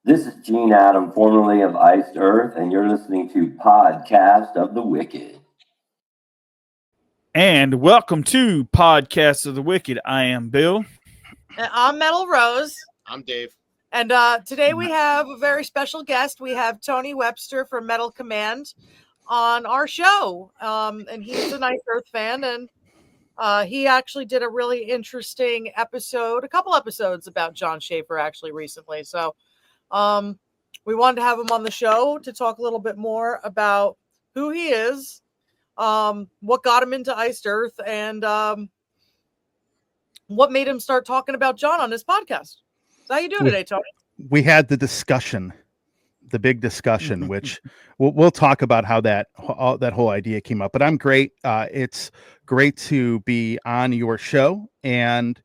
This is Gene Adam, formerly of Iced Earth, and you're listening to Podcast of the Wicked. And welcome to Podcast of the Wicked. I am Bill. And I'm Metal Rose. I'm Dave. And today we have a very special guest. We have Tony Webster from Metal Command on our show. And he's an Ice Earth fan. And he actually did a really interesting episode, a couple episodes about Jon Schaffer actually recently. So we wanted to have him on the show to talk a little bit more about who he is, what got him into Iced Earth, and what made him start talking about Jon on his podcast. So how you doing today, Tony? We had the discussion, the big discussion, which we'll talk about how that whole idea came up. But I'm great. It's great to be on your show, and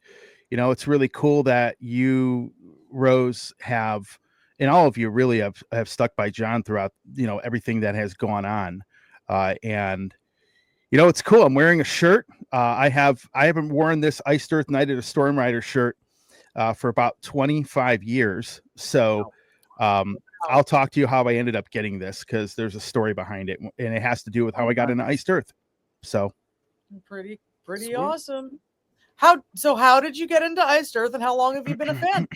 it's really cool that you, Rose, have, and all of you really have stuck by Jon throughout everything that has gone on, and. It's cool. I'm wearing a shirt. I haven't worn this Iced Earth Night at a Storm Rider shirt for about 25 years. So I'll talk to you how I ended up getting this, because there's a story behind it, and it has to do with how I got into Iced Earth. So pretty awesome. How did you get into Iced Earth, and how long have you been a fan?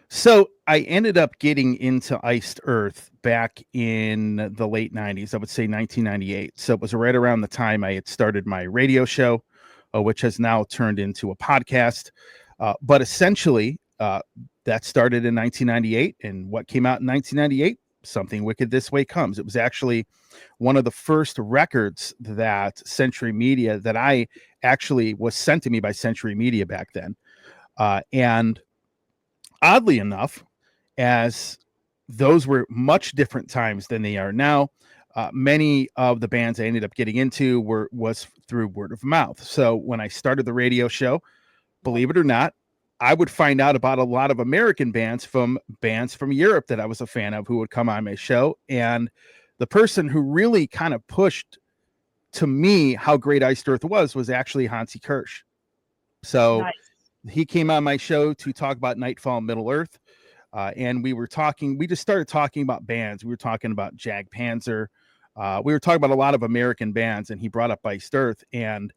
So I ended up getting into Iced Earth back in the late 90s, I would say 1998. So it was right around the time I had started my radio show, which has now turned into a podcast. But essentially, that started in 1998. And what came out in 1998? Something Wicked This Way Comes. It was actually one of the first records that Century Media, that I actually was sent to me by Century Media back then. And oddly enough, as those were much different times than they are now, many of the bands I ended up getting into was through word of mouth. So when I started the radio show, believe it or not, I would find out about a lot of American bands from Europe that I was a fan of, who would come on my show. And the person who really kind of pushed to me how great Iced Earth was actually Hansi Kirsch. So nice. He came on my show to talk about Nightfall and Middle Earth. And we just started talking about bands. We were talking about Jag Panzer. We were talking about a lot of American bands, and he brought up Iced Earth. And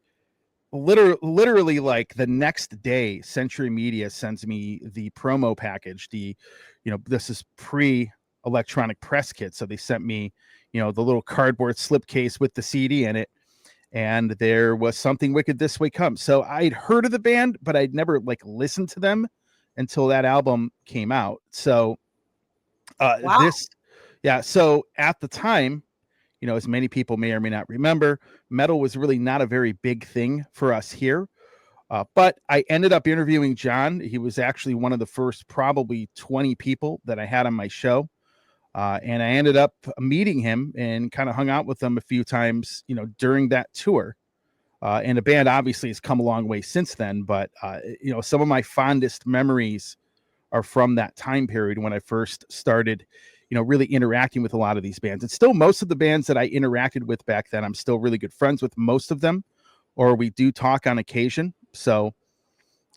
literally like the next day, Century Media sends me the promo package. This is pre-electronic press kit. So they sent me, the little cardboard slipcase with the CD in it. And there was Something Wicked This Way Comes. So I'd heard of the band, but I'd never listened to them until that album came out. So wow. So at the time, as many people may or may not remember, metal was really not a very big thing for us here. But I ended up interviewing Jon. He was actually one of the first probably 20 people that I had on my show. And I ended up meeting him and kind of hung out with him a few times, during that tour. And the band obviously has come a long way since then. But, some of my fondest memories are from that time period when I first started, really interacting with a lot of these bands. And still, most of the bands that I interacted with back then, I'm still really good friends with most of them, or we do talk on occasion. So,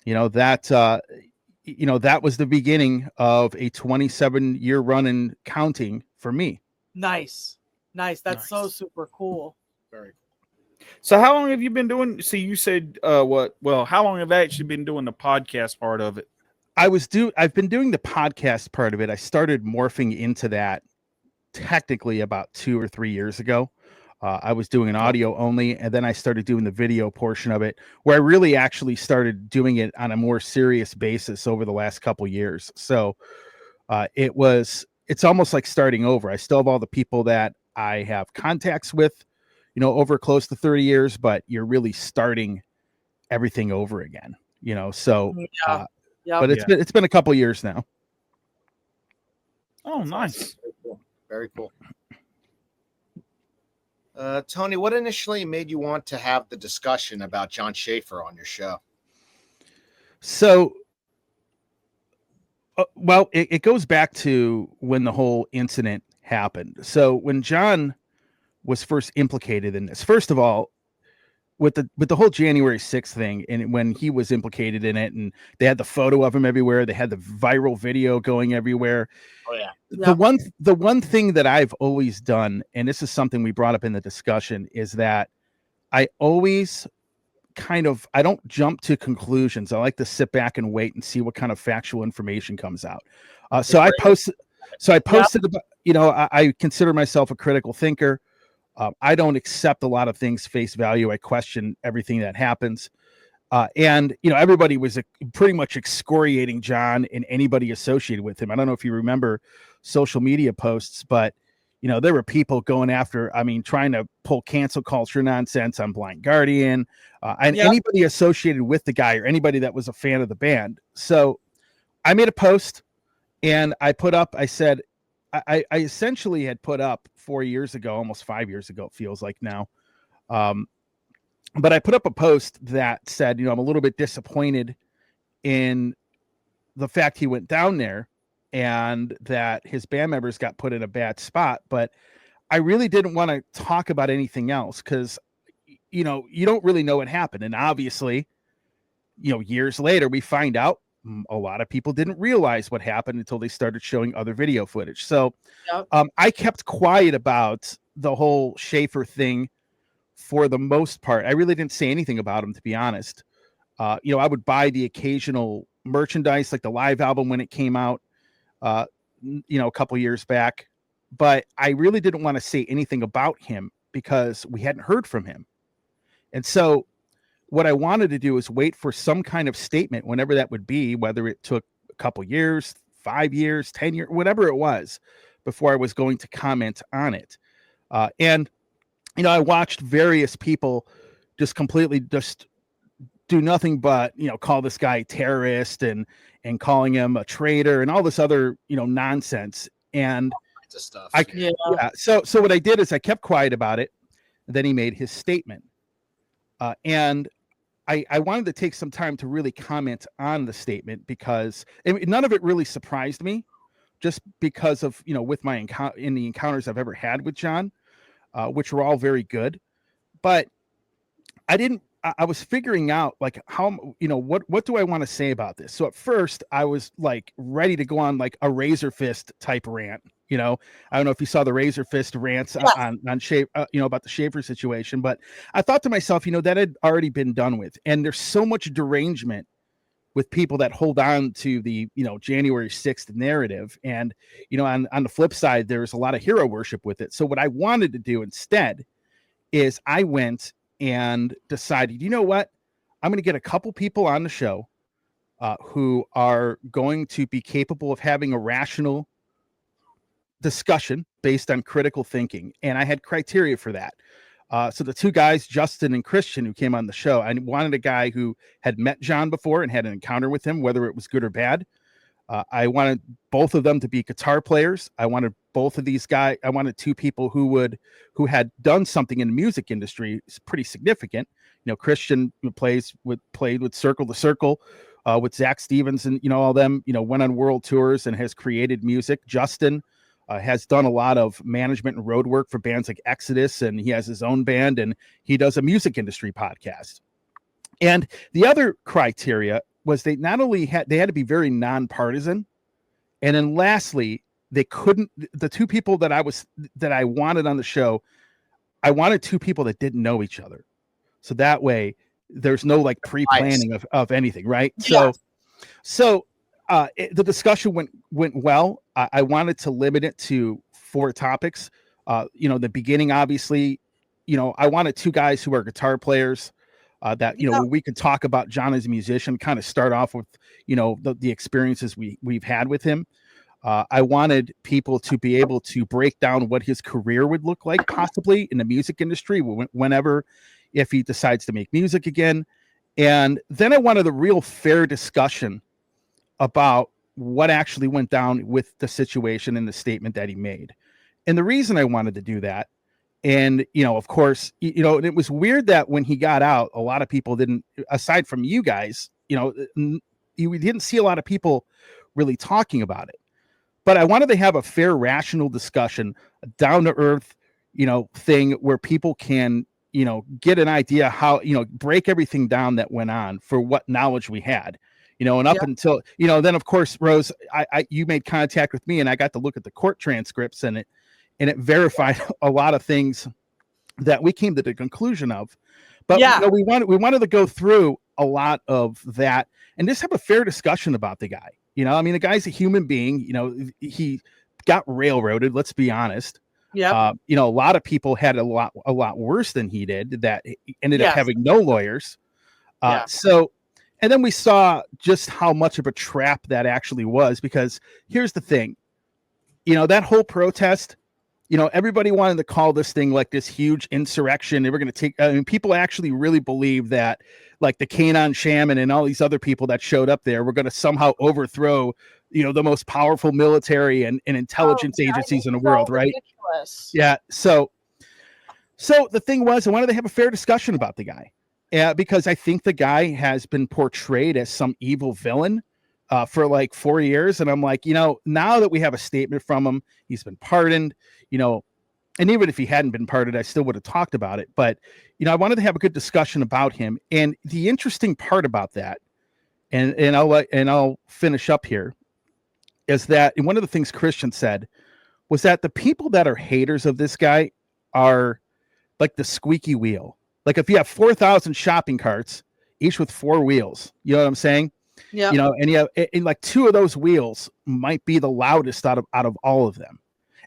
that was the beginning of a 27-year run and counting for me. Nice. That's so super cool. Very cool. So how long have you been doing? So you said how long have I actually been doing the podcast part of it? I've been doing the podcast part of it. I started morphing into that technically about 2 or 3 years ago. I was doing an audio only, and then I started doing the video portion of it, where I really actually started doing it on a more serious basis over the last couple years. So it's almost like starting over. I still have all the people that I have contacts with, over close to 30 years, but you're really starting everything over again, so, but it's been a couple years now. Oh, nice. Very cool. Tony, what initially made you want to have the discussion about Jon Schaffer on your show? So, it goes back to when the whole incident happened. So when Jon was first implicated in this, first of all, with the whole January 6th thing, and when he was implicated in it, and they had the photo of him everywhere, they had the viral video going everywhere. Oh yeah. The one thing that I've always done, and this is something we brought up in the discussion, is that I always I don't jump to conclusions. I like to sit back and wait and see what kind of factual information comes out. So I posted about, I consider myself a critical thinker. I don't accept a lot of things face value. I question everything that happens. And everybody was pretty much excoriating Jon and anybody associated with him. I don't know if you remember social media posts, but there were people going after, trying to pull cancel culture nonsense on Blind Guardian, and anybody associated with the guy or anybody that was a fan of the band. So I made a post and I said, I essentially had put up 4 years ago, almost 5 years ago, it feels like now. But I put up a post that said, I'm a little bit disappointed in the fact he went down there and that his band members got put in a bad spot. But I really didn't want to talk about anything else because, you don't really know what happened. And obviously, years later, we find out a lot of people didn't realize what happened until they started showing other video footage. So I kept quiet about the whole Schaffer thing for the most part. I really didn't say anything about him, to be honest. I would buy the occasional merchandise, like the live album when it came out, a couple years back. But I really didn't want to say anything about him because we hadn't heard from him. And so what I wanted to do is wait for some kind of statement, whenever that would be, whether it took a couple years, 5 years, 10 years, whatever it was, before I was going to comment on it. And I watched various people just completely just do nothing but, call this guy a terrorist and calling him a traitor and all this other, nonsense. And stuff. So what I did is I kept quiet about it. And then he made his statement. And I wanted to take some time to really comment on the statement because none of it really surprised me, just because of, with my in the encounters I've ever had with Jon, which were all very good. But I was figuring out like how, what do I want to say about this? So at first I was like ready to go on like a Razor Fist type rant. I don't know if you saw the Razor Fist rants on Schaffer, about the Schaffer situation, but I thought to myself, that had already been done with. And there's so much derangement with people that hold on to the, January 6th narrative. And, on the flip side, there's a lot of hero worship with it. So what I wanted to do instead is I went and decided, you know what, I'm going to get a couple people on the show who are going to be capable of having a rational discussion based on critical thinking. And I had criteria for that. So the two guys, Justin and Christian, who came on the show, I wanted a guy who had met Jon before and had an encounter with him, whether it was good or bad. I wanted both of them to be guitar players. I wanted both of these guys. I wanted two people who had done something in the music industry. It's pretty significant. Christian played with Circle to Circle, with Zach Stevens and, all them, went on world tours and has created music. Justin has done a lot of management and road work for bands like Exodus, and he has his own band and he does a music industry podcast. And the other criteria was they not only had to be very nonpartisan, and then lastly, the two people that I wanted on the show, I wanted two people that didn't know each other. So that way there's no like pre-planning of anything, right? Yeah. So the discussion went well. I wanted to limit it to 4 topics. The beginning, obviously, I wanted two guys who are guitar players that, where we could talk about Jon as a musician, kind of start off with, the experiences we've had with him. I wanted people to be able to break down what his career would look like possibly in the music industry if he decides to make music again. And then I wanted a real fair discussion about what actually went down with the situation and the statement that he made. And the reason I wanted to do that, and, of course, it was weird that when he got out, a lot of people didn't, aside from you guys, we didn't see a lot of people really talking about it. But I wanted to have a fair, rational discussion, a down to earth, thing where people can get an idea how, break everything down that went on for what knowledge we had, and up until, then of course, Rose, you made contact with me and I got to look at the court transcripts and it verified a lot of things that we came to the conclusion of. But we wanted to go through a lot of that and just have a fair discussion about the guy. The guy's a human being. He got railroaded. Let's be honest. Yeah. A lot of people had a lot worse than he did that ended up having no lawyers. So, and then we saw just how much of a trap that actually was, because here's the thing, that whole protest, everybody wanted to call this thing like this huge insurrection. They were going to people actually really believe that like the Kanon Shaman and all these other people that showed up there were going to somehow overthrow, the most powerful military and intelligence agencies in the world. Right. Ridiculous. Yeah. So the thing was, I wanted to have a fair discussion about the guy. Because I think the guy has been portrayed as some evil villain for like 4 years. And I'm like, now that we have a statement from him, he's been pardoned, and even if he hadn't been pardoned, I still would have talked about it. But, I wanted to have a good discussion about him. And the interesting part about that, and I'll finish up here, is that one of the things Christian said was that the people that are haters of this guy are like the squeaky wheel. Like if you have 4,000 shopping carts, each with 4 wheels, you know what I'm saying? Yeah. And you have, and like 2 of those wheels might be the loudest out of all of them.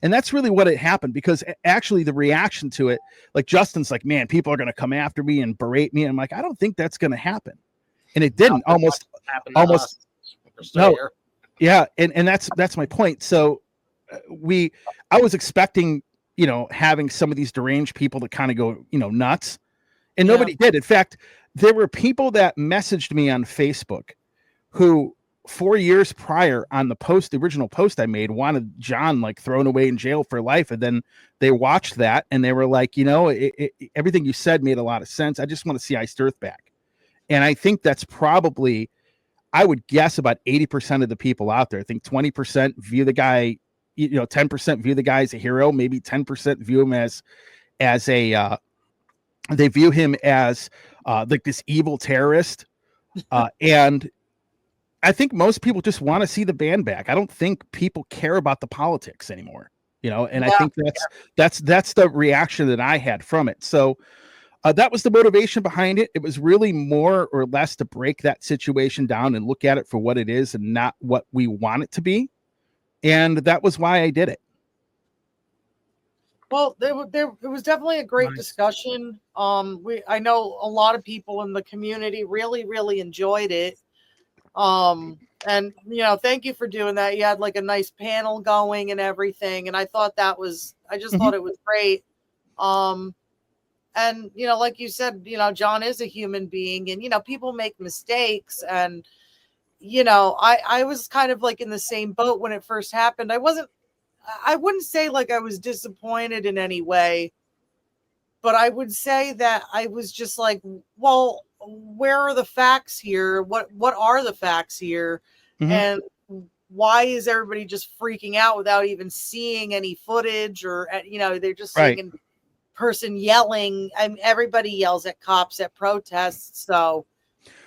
And that's really what it happened, because actually the reaction to it, like Justin's like, man, people are going to come after me and berate me. And I'm like, I don't think that's going to happen. And it didn't almost. No. Yeah. And that's my point. So I was expecting, having some of these deranged people to kind of go, nuts. And nobody did. In fact, there were people that messaged me on Facebook who 4 years prior on the original post I made, wanted Jon like thrown away in jail for life. And then they watched that and they were like, everything you said made a lot of sense. I just want to see Iced Earth back. And I think that's probably, I would guess about 80% of the people out there. I think 20% view the guy, 10% view the guy as a hero. Maybe 10% view him as a, they view him as like this evil terrorist. And I think most people just want to see the band back. I don't think people care about the politics anymore, and I think that's the reaction that I had from it. So that was the motivation behind it. It was really more or less to break that situation down and look at it for what it is and not what we want it to be. And that was why I did it. Well, it was definitely a great discussion. I know a lot of people in the community really, really enjoyed it. And thank you for doing that. You had like a nice panel going and everything, and I thought thought it was great. And like you said, Jon is a human being, and people make mistakes, and I was kind of like in the same boat when it first happened. I wouldn't say like I was disappointed in any way, but I would say that I was just like, well, where are the facts here? What are the facts here? Mm-hmm. And why is everybody just freaking out without even seeing any footage, or they're just seeing a person yelling. Everybody yells at cops at protests, so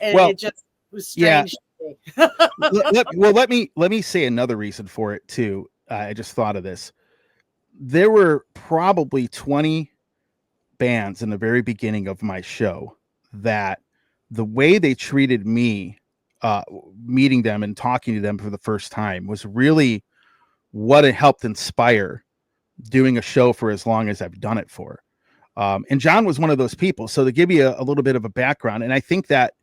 it just was strange. Yeah. let me say another reason for it too. I just thought of this. There were probably 20 bands in the very beginning of my show that the way they treated me, meeting them and talking to them for the first time, was really what it helped inspire doing a show for as long as I've done it for. And Jon was one of those people. So to give you a little bit of a background, and I think that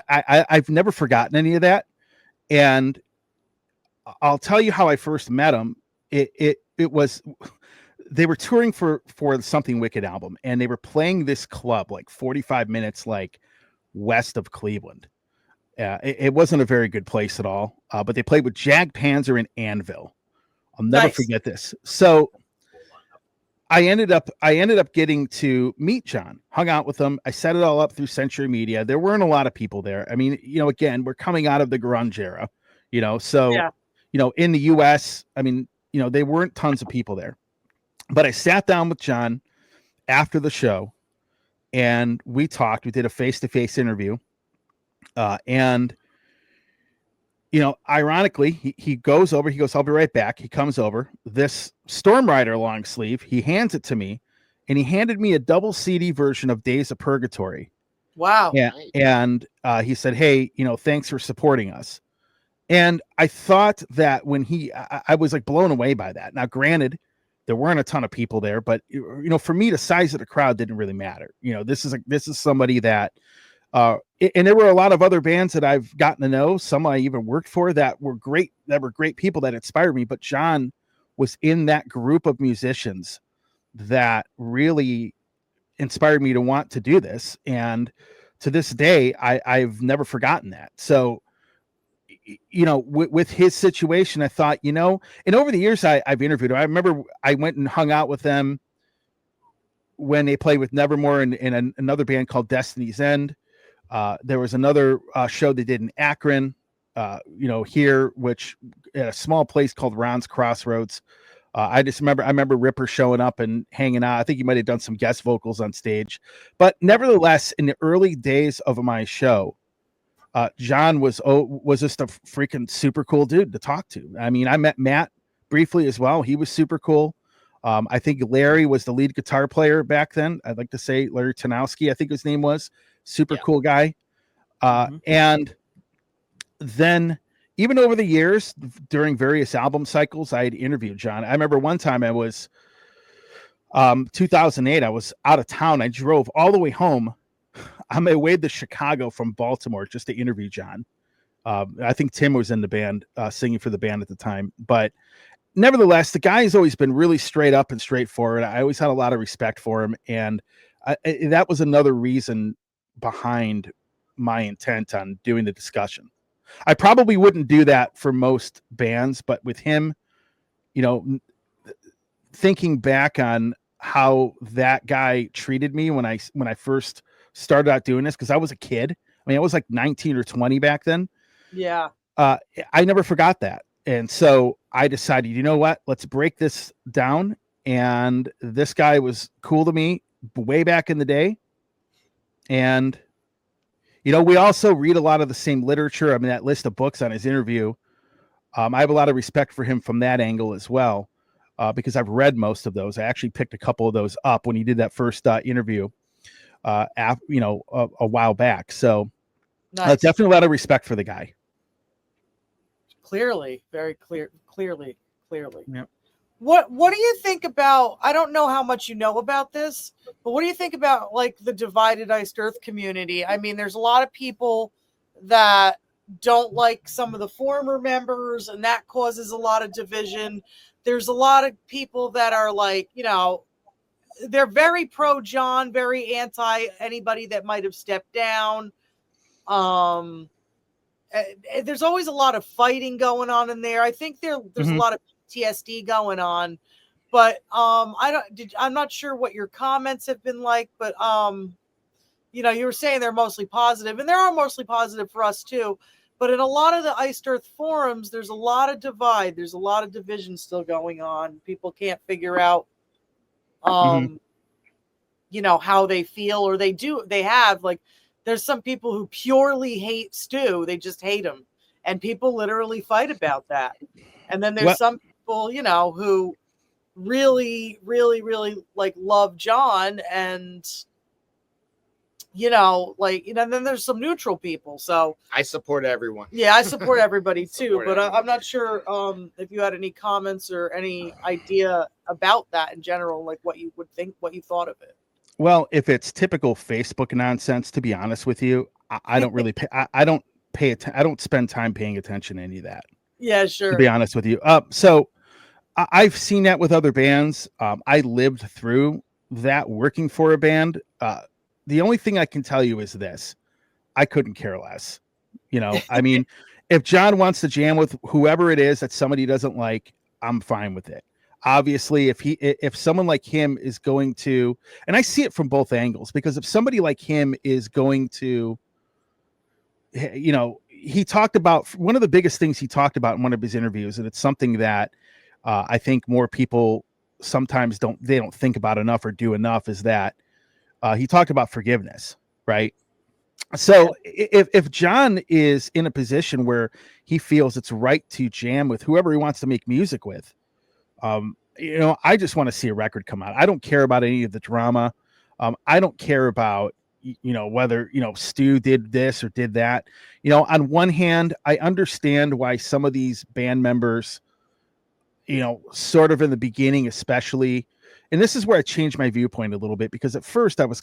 I've never forgotten any of that. And I'll tell you how I first met him. It was, they were touring for the Something Wicked album, and they were playing this club like 45 minutes like west of Cleveland. It wasn't a very good place at all, but they played with Jag Panzer and Anvil. I'll never forget this. So I ended up getting to meet Jon, hung out with him. I set it all up through Century Media. There weren't a lot of people there. I mean, again, we're coming out of the grunge era, so in the US, I mean, they weren't tons of people there. But I sat down with Jon after the show, and we talked. We did a face-to-face interview, and ironically, he goes over. He goes, "I'll be right back." He comes over. This Storm Rider long sleeve. He hands it to me, and he handed me a double CD version of Days of Purgatory. Wow. Yeah, and he said, "Hey, thanks for supporting us." And I thought that when I was like blown away by that. Now, granted, there weren't a ton of people there, but for me, the size of the crowd didn't really matter. This is somebody that, and there were a lot of other bands that I've gotten to know. Some I even worked for that were great people that inspired me. But Jon was in that group of musicians that really inspired me to want to do this. And to this day, I've never forgotten that. So, with his situation, I thought, and over the years I've interviewed him. I remember I went and hung out with them when they played with Nevermore in another band called Destiny's End. There was another show they did in Akron, here, which at a small place called Ron's Crossroads. I remember Ripper showing up and hanging out. I think he might have done some guest vocals on stage, but nevertheless, in the early days of my show, Jon was just a freaking super cool dude to talk to. I mean, I met Matt briefly as well. He was super cool. I think Larry was the lead guitar player back then. I'd like to say Larry Tanowski, I think his name was. Super cool guy. And then even over the years, during various album cycles, I had interviewed Jon. I remember one time I was 2008. I was out of town. I drove all the way home on my way to Chicago from Baltimore just to interview Jon. I think Tim was in the band, singing for the band at the time. But nevertheless, the guy has always been really straight up and straightforward. I always had a lot of respect for him. And that was another reason behind my intent on doing the discussion. I probably wouldn't do that for most bands, but with him, thinking back on how that guy treated me when I first started out doing this, because I was a kid. I mean, I was like 19 or 20 back then. Yeah. I never forgot that. And so I decided, you know what, let's break this down. And this guy was cool to me way back in the day. And, we also read a lot of the same literature. I mean, that list of books on his interview, I have a lot of respect for him from that angle as well, because I've read most of those. I actually picked a couple of those up when he did that first interview, a while back. So Nice. definitely a lot of respect for the guy. Clearly, very clearly. Yep. What do you think about, I don't know how much you know about this, but what do you think about like the divided Iced Earth community? I mean, there's a lot of people that don't like some of the former members, and that causes a lot of division. There's a lot of people that are like, they're very pro Jon, very anti anybody that might have stepped down. There's always a lot of fighting going on in there. I think there's a lot of PTSD going on, but I'm not sure what your comments have been like, but you were saying they're mostly positive, and they are mostly positive for us too. But in a lot of the Iced Earth forums, there's a lot of divide. There's a lot of division still going on. People can't figure out, how they feel, or they have like. There's some people who purely hate Stu. They just hate him. And people literally fight about that. And then there's some people, who really, really, really like love Jon. And, then there's some neutral people. So I support everyone. Yeah, I support everybody too. But everyone. I'm not sure if you had any comments or any idea about that in general, like what you would think, what you thought of it. Well, if it's typical Facebook nonsense, to be honest with you, I don't really pay. I don't pay attention. I don't spend time paying attention to any of that. Yeah, sure. To be honest with you. So I've seen that with other bands. I lived through that working for a band. The only thing I can tell you is this: I couldn't care less. I mean, if Jon wants to jam with whoever it is that somebody doesn't like, I'm fine with it. Obviously, if someone like him is going to, and I see it from both angles, because if somebody like him is going to, he talked about, one of the biggest things he talked about in one of his interviews, and it's something that I think more people sometimes don't think about enough or do enough, is that He talked about forgiveness, right? So if Jon is in a position where he feels it's right to jam with whoever he wants to make music with, I just want to see a record come out. I don't care about any of the drama. I don't care about whether Stu did this or did that. On one hand, I understand why some of these band members, sort of in the beginning, especially. And this is where I changed my viewpoint a little bit, because at first I was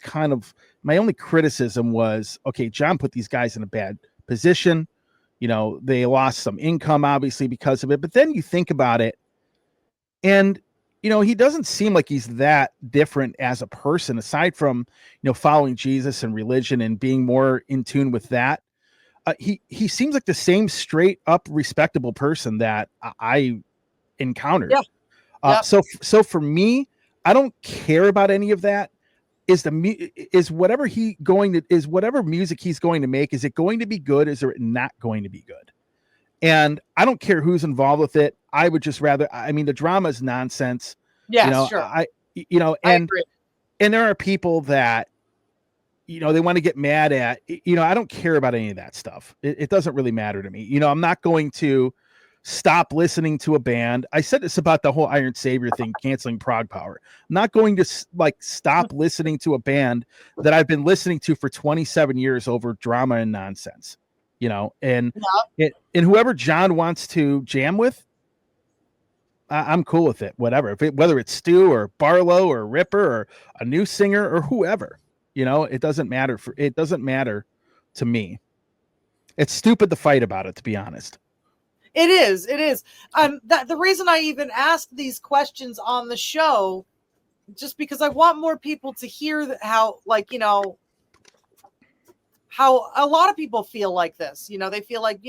my only criticism was, okay, Jon put these guys in a bad position. They lost some income, obviously, because of it. But then you think about it, and, he doesn't seem like he's that different as a person, aside from, following Jesus and religion and being more in tune with that. He seems like the same straight up respectable person that I encountered. Yeah. So for me, I don't care about any of that. Is whatever music he's going to make, is it going to be good? Is it not going to be good? And I don't care who's involved with it. I would just rather, the drama is nonsense. Yeah, sure. I agree. And there are people that, they want to get mad at, I don't care about any of that stuff. It doesn't really matter to me. I'm not going to stop listening to a band. I said this about the whole Iron Savior thing, canceling Prog Power. I'm not going to stop listening to a band that I've been listening to for 27 years over drama and nonsense, and whoever Jon wants to jam with, I'm cool with it. Whatever, whether it's Stu or Barlow or Ripper or a new singer or whoever, it doesn't matter. It doesn't matter to me. It's stupid to fight about it, to be honest. It is. The reason I even ask these questions on the show, just because I want more people to hear how a lot of people feel like this. They feel like,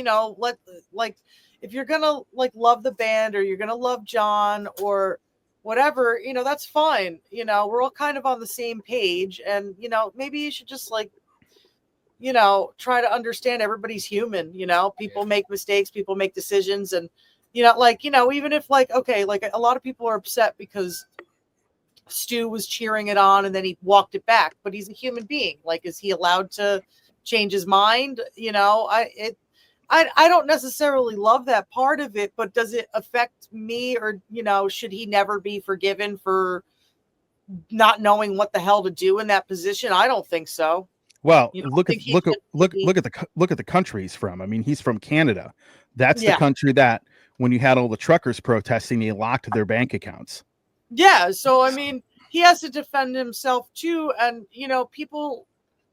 if you're gonna love the band, or you're gonna love Jon or whatever, that's fine. We're all kind of on the same page, and maybe you should just try to understand everybody's human. People make mistakes, people make decisions, and even if a lot of people are upset because Stu was cheering it on and then he walked it back, but he's a human being. Is he allowed to change his mind? I don't necessarily love that part of it, but does it affect me, or should he never be forgiven for not knowing what the hell to do in that position? I don't think so. Well, look at the country he's from. He's from Canada. That's the country that, when you had all the truckers protesting, they locked their bank accounts. Yeah. So, he has to defend himself too. And, people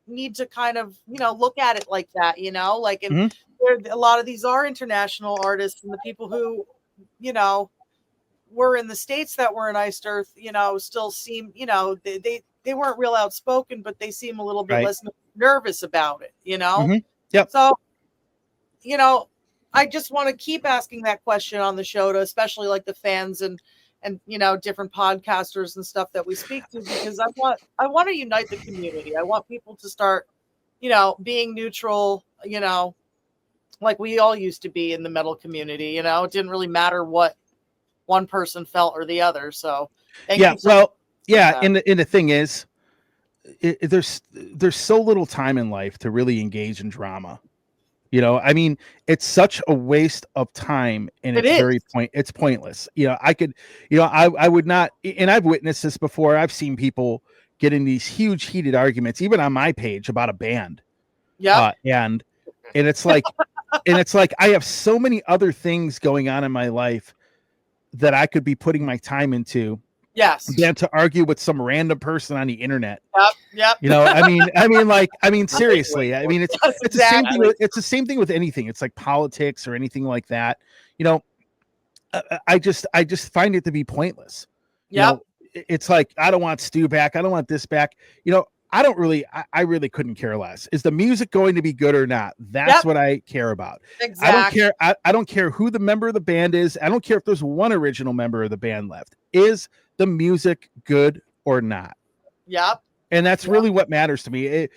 need to kind of, look at it like that, and a lot of these are international artists, and the people who, were in the States that were in Iced Earth, still seem, they weren't real outspoken, but they seem a little bit less nervous about it, Yep. So, I just want to keep asking that question on the show to especially the fans and different podcasters and stuff that we speak to, because I want to unite the community. I want people to start, being neutral, like we all used to be in the metal community. It didn't really matter what one person felt or the other. So thank you and the thing is, there's so little time in life to really engage in drama. It's such a waste of time, and it's pointless. I would not, and I've witnessed this before. I've seen people get in these huge heated arguments, even on my page, about a band. Yeah. And it's like, I have so many other things going on in my life that I could be putting my time into. Yes. Than to argue with some random person on the internet. Yep. Seriously. It's the same thing. It's the same thing with anything. It's like politics or anything like that. I just find it to be pointless. Yeah. It's like, I don't want Stu back. I don't want this back. I really couldn't care less. Is the music going to be good or not? That's what I care about. Exactly. I don't care who the member of the band is. I don't care if there's one original member of the band left. Is the music good or not? Yep. And that's really what matters to me.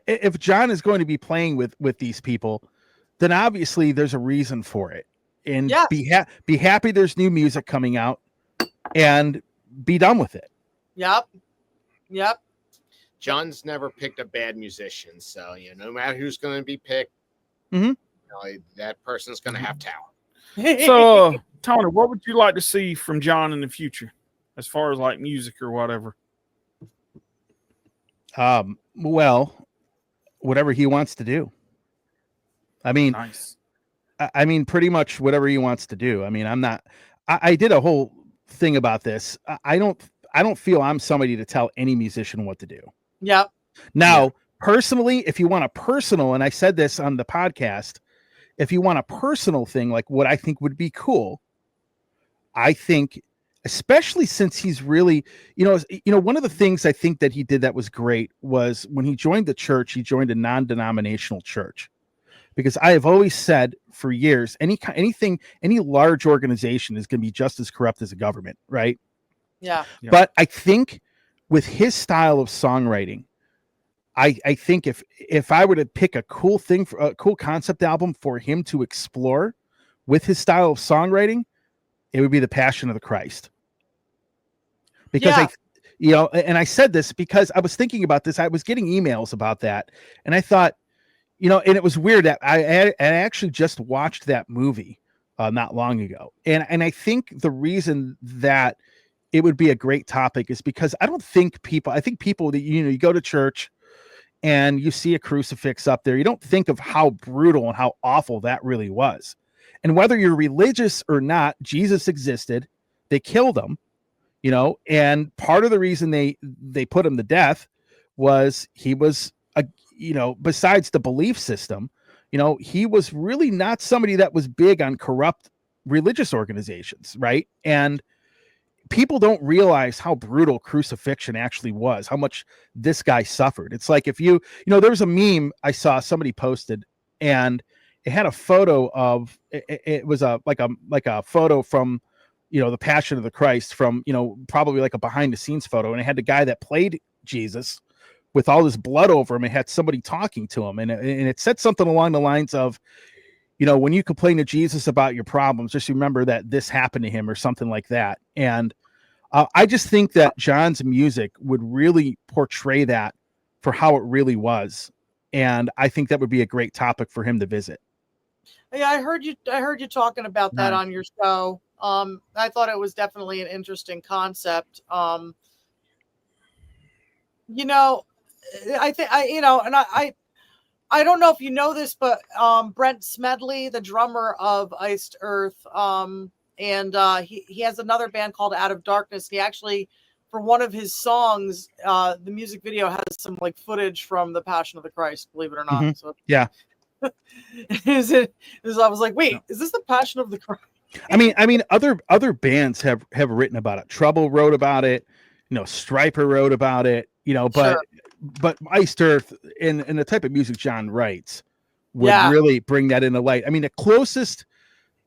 If Jon is going to be playing with these people, then obviously there's a reason for it. And be happy there's new music coming out, and be done with it. Yep. Yep. John's never picked a bad musician, so no matter who's going to be picked, Mhm. That person's going to have talent. So, Tony, what would you like to see from John in the future, as far as like music or whatever? Well, whatever he wants to do. I mean, Nice. I mean, pretty much whatever he wants to do. I mean, I did a whole thing about this. I don't feel I'm somebody to tell any musician what to do. Yep. Now, personally, if you want a personal, and I said this on the podcast, if you want a personal thing, like what I think would be cool, I think, especially since he's really, one of the things I think that he did that was great was when he joined the church, he joined a non-denominational church. Because I have always said for years, any large organization is going to be just as corrupt as a government, right? Yeah. But I think with his style of songwriting, I think if I were to pick a cool thing, for a cool concept album for him to explore with his style of songwriting, it would be The Passion of the Christ. Because and I said this because I was thinking about this. I was getting emails about that, and I thought, and it was weird that I actually just watched that movie not long ago, and I think the reason that it would be a great topic is because I think people that you go to church and you see a crucifix up there, you don't think of how brutal and how awful that really was. And whether you're religious or not, Jesus existed. They killed him, and part of the reason they put him to death was he was besides the belief system, he was really not somebody that was big on corrupt religious organizations, right? And people don't realize how brutal crucifixion actually was, how much this guy suffered. It's like if there was a meme I saw somebody posted, and it had a photo of it was like a photo from The Passion of the Christ from probably like a behind the scenes photo, and it had the guy that played Jesus with all this blood over him. It had somebody talking to him, and it said something along the lines of, when you complain to Jesus about your problems, just remember that this happened to him, or something like that. And I just think that John's music would really portray that for how it really was. And I think that would be a great topic for him to visit. Yeah, I heard you talking about that on your show. I thought it was definitely an interesting concept. I think I don't know if you know this, but Brent Smedley, the drummer of Iced Earth, and he has another band called Out of Darkness. He actually, for one of his songs, the music video has some like footage from The Passion of the Christ, believe it or not. Mm-hmm. So yeah, I was like, wait, is this The Passion of the Christ? I mean, other bands have written about it. Trouble wrote about it. Stryper wrote about it. But Iced Earth and the type of music John writes would really bring that into light. I mean, the closest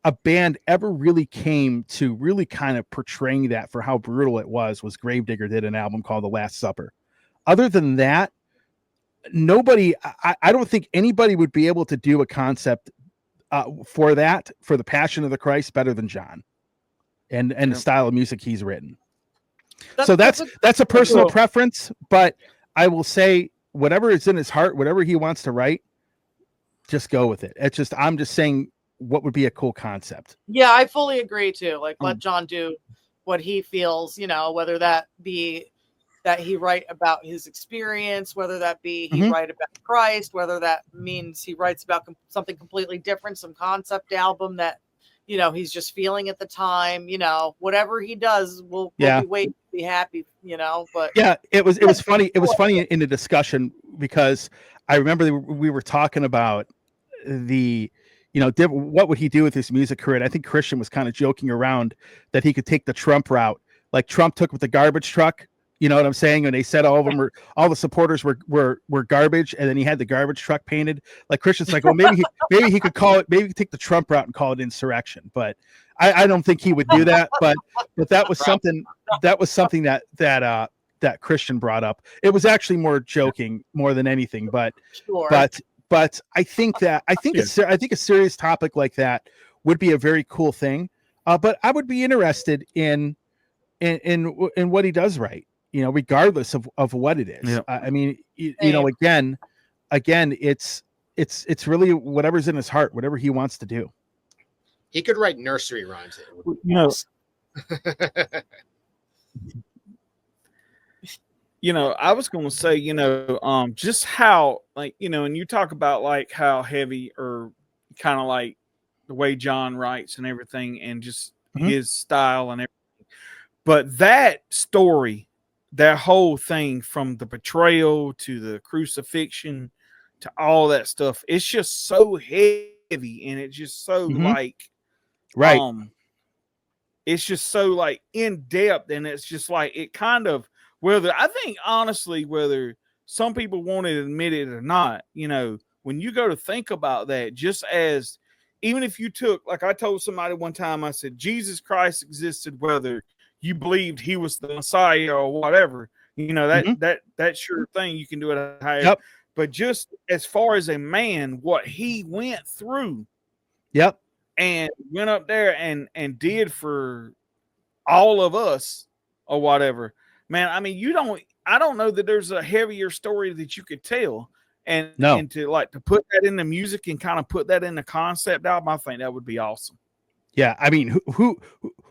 a band ever really came to really kind of portraying that for how brutal it was Gravedigger did an album called The Last Supper. Other than that, nobody, I don't think anybody would be able to do a concept for The Passion of the Christ better than John and the style of music he's written. That's a personal preference, but I will say whatever is in his heart, whatever he wants to write, just go with it. I'm just saying what would be a cool concept. Yeah, I fully agree too. Like let John do what he feels, whether that be that he write about his experience, whether that be he write about Christ, whether that means he writes about something completely different, some concept album that, he's just feeling at the time, whatever he does, we'll be waiting to be happy, but yeah, it was funny. It was funny in the discussion because I remember we were talking about what would he do with his music career? And I think Christian was kind of joking around that he could take the Trump route, like Trump took with the garbage truck. You know what I'm saying? And they said all of them all the supporters were garbage, and then he had the garbage truck painted. Like Christian's like, well, maybe he could call it. Maybe he could take the Trump route and call it insurrection. But I don't think he would do that. But that was something that Christian brought up. It was actually more joking more than anything. But sure. But I think a serious topic like that would be a very cool thing. But I would be interested in what he does write. regardless of what it is. Yep. I mean, again, it's really whatever's in his heart, whatever he wants to do. He could write nursery rhymes. I was going to say, just how, like, and you talk about like how heavy or kind of like the way John writes and everything, and just his style and everything. But that story, that whole thing, from the betrayal to the crucifixion to all that stuff, it's just so heavy, and it's just so like, right. It's just so like in depth, and it's just like, it kind of, I think honestly, whether some people want to admit it or not, when you go to think about that, just as, even if you took, like I told somebody one time, I said, Jesus Christ existed, whether you believed he was the Messiah or whatever, that's your thing. You can do it however. Yep. But just as far as a man, what he went through, yep, and went up there and did for all of us or whatever, man. I mean, I don't know that there's a heavier story that you could tell, and to put that in the music and kind of put that in the concept album, I think that would be awesome. Yeah, I mean, who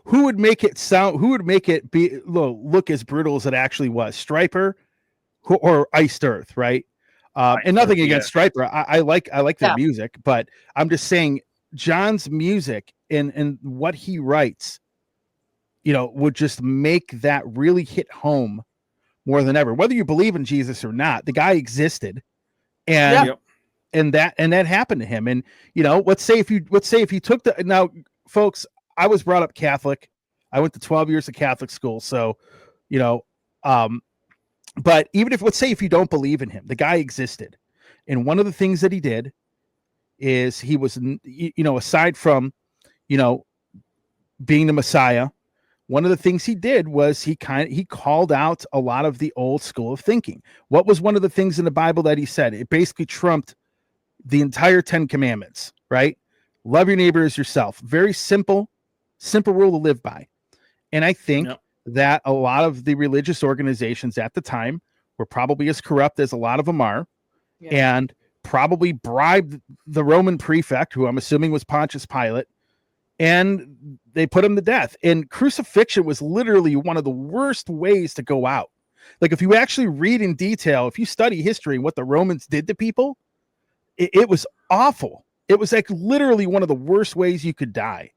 would make it sound? Who would make it look as brutal as it actually was? Stryper or Iced Earth, right? And nothing against Stryper. I like their music, but I'm just saying John's music and what he writes, would just make that really hit home more than ever. Whether you believe in Jesus or not, the guy existed, and that happened to him. And let's say if you took now, folks, I was brought up Catholic. I went to 12 years of Catholic school, so but even if, let's say, if you don't believe in him, the guy existed, and one of the things that he did is he was, aside from, being the Messiah, one of the things he did was he called out a lot of the old school of thinking. What was one of the things in the Bible that he said? It basically trumped the entire 10 commandments, right? Love your neighbor as yourself. Very simple rule to live by. And I think that a lot of the religious organizations at the time were probably as corrupt as a lot of them are, and probably bribed the Roman prefect, who I'm assuming was Pontius Pilate, and they put him to death. And crucifixion was literally one of the worst ways to go out. Like, if you actually read in detail, if you study history and what the Romans did to people, it was awful. It was like literally one of the worst ways you could die.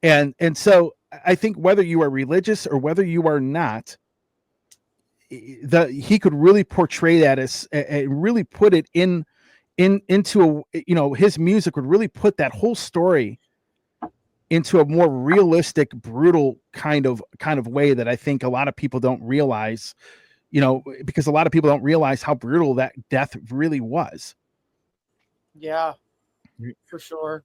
And so I think whether you are religious or whether you are not, he could really portray that as, and really put it into his music would really put that whole story into a more realistic, brutal kind of way that I think a lot of people don't realize, because a lot of people don't realize how brutal that death really was. Yeah, for sure.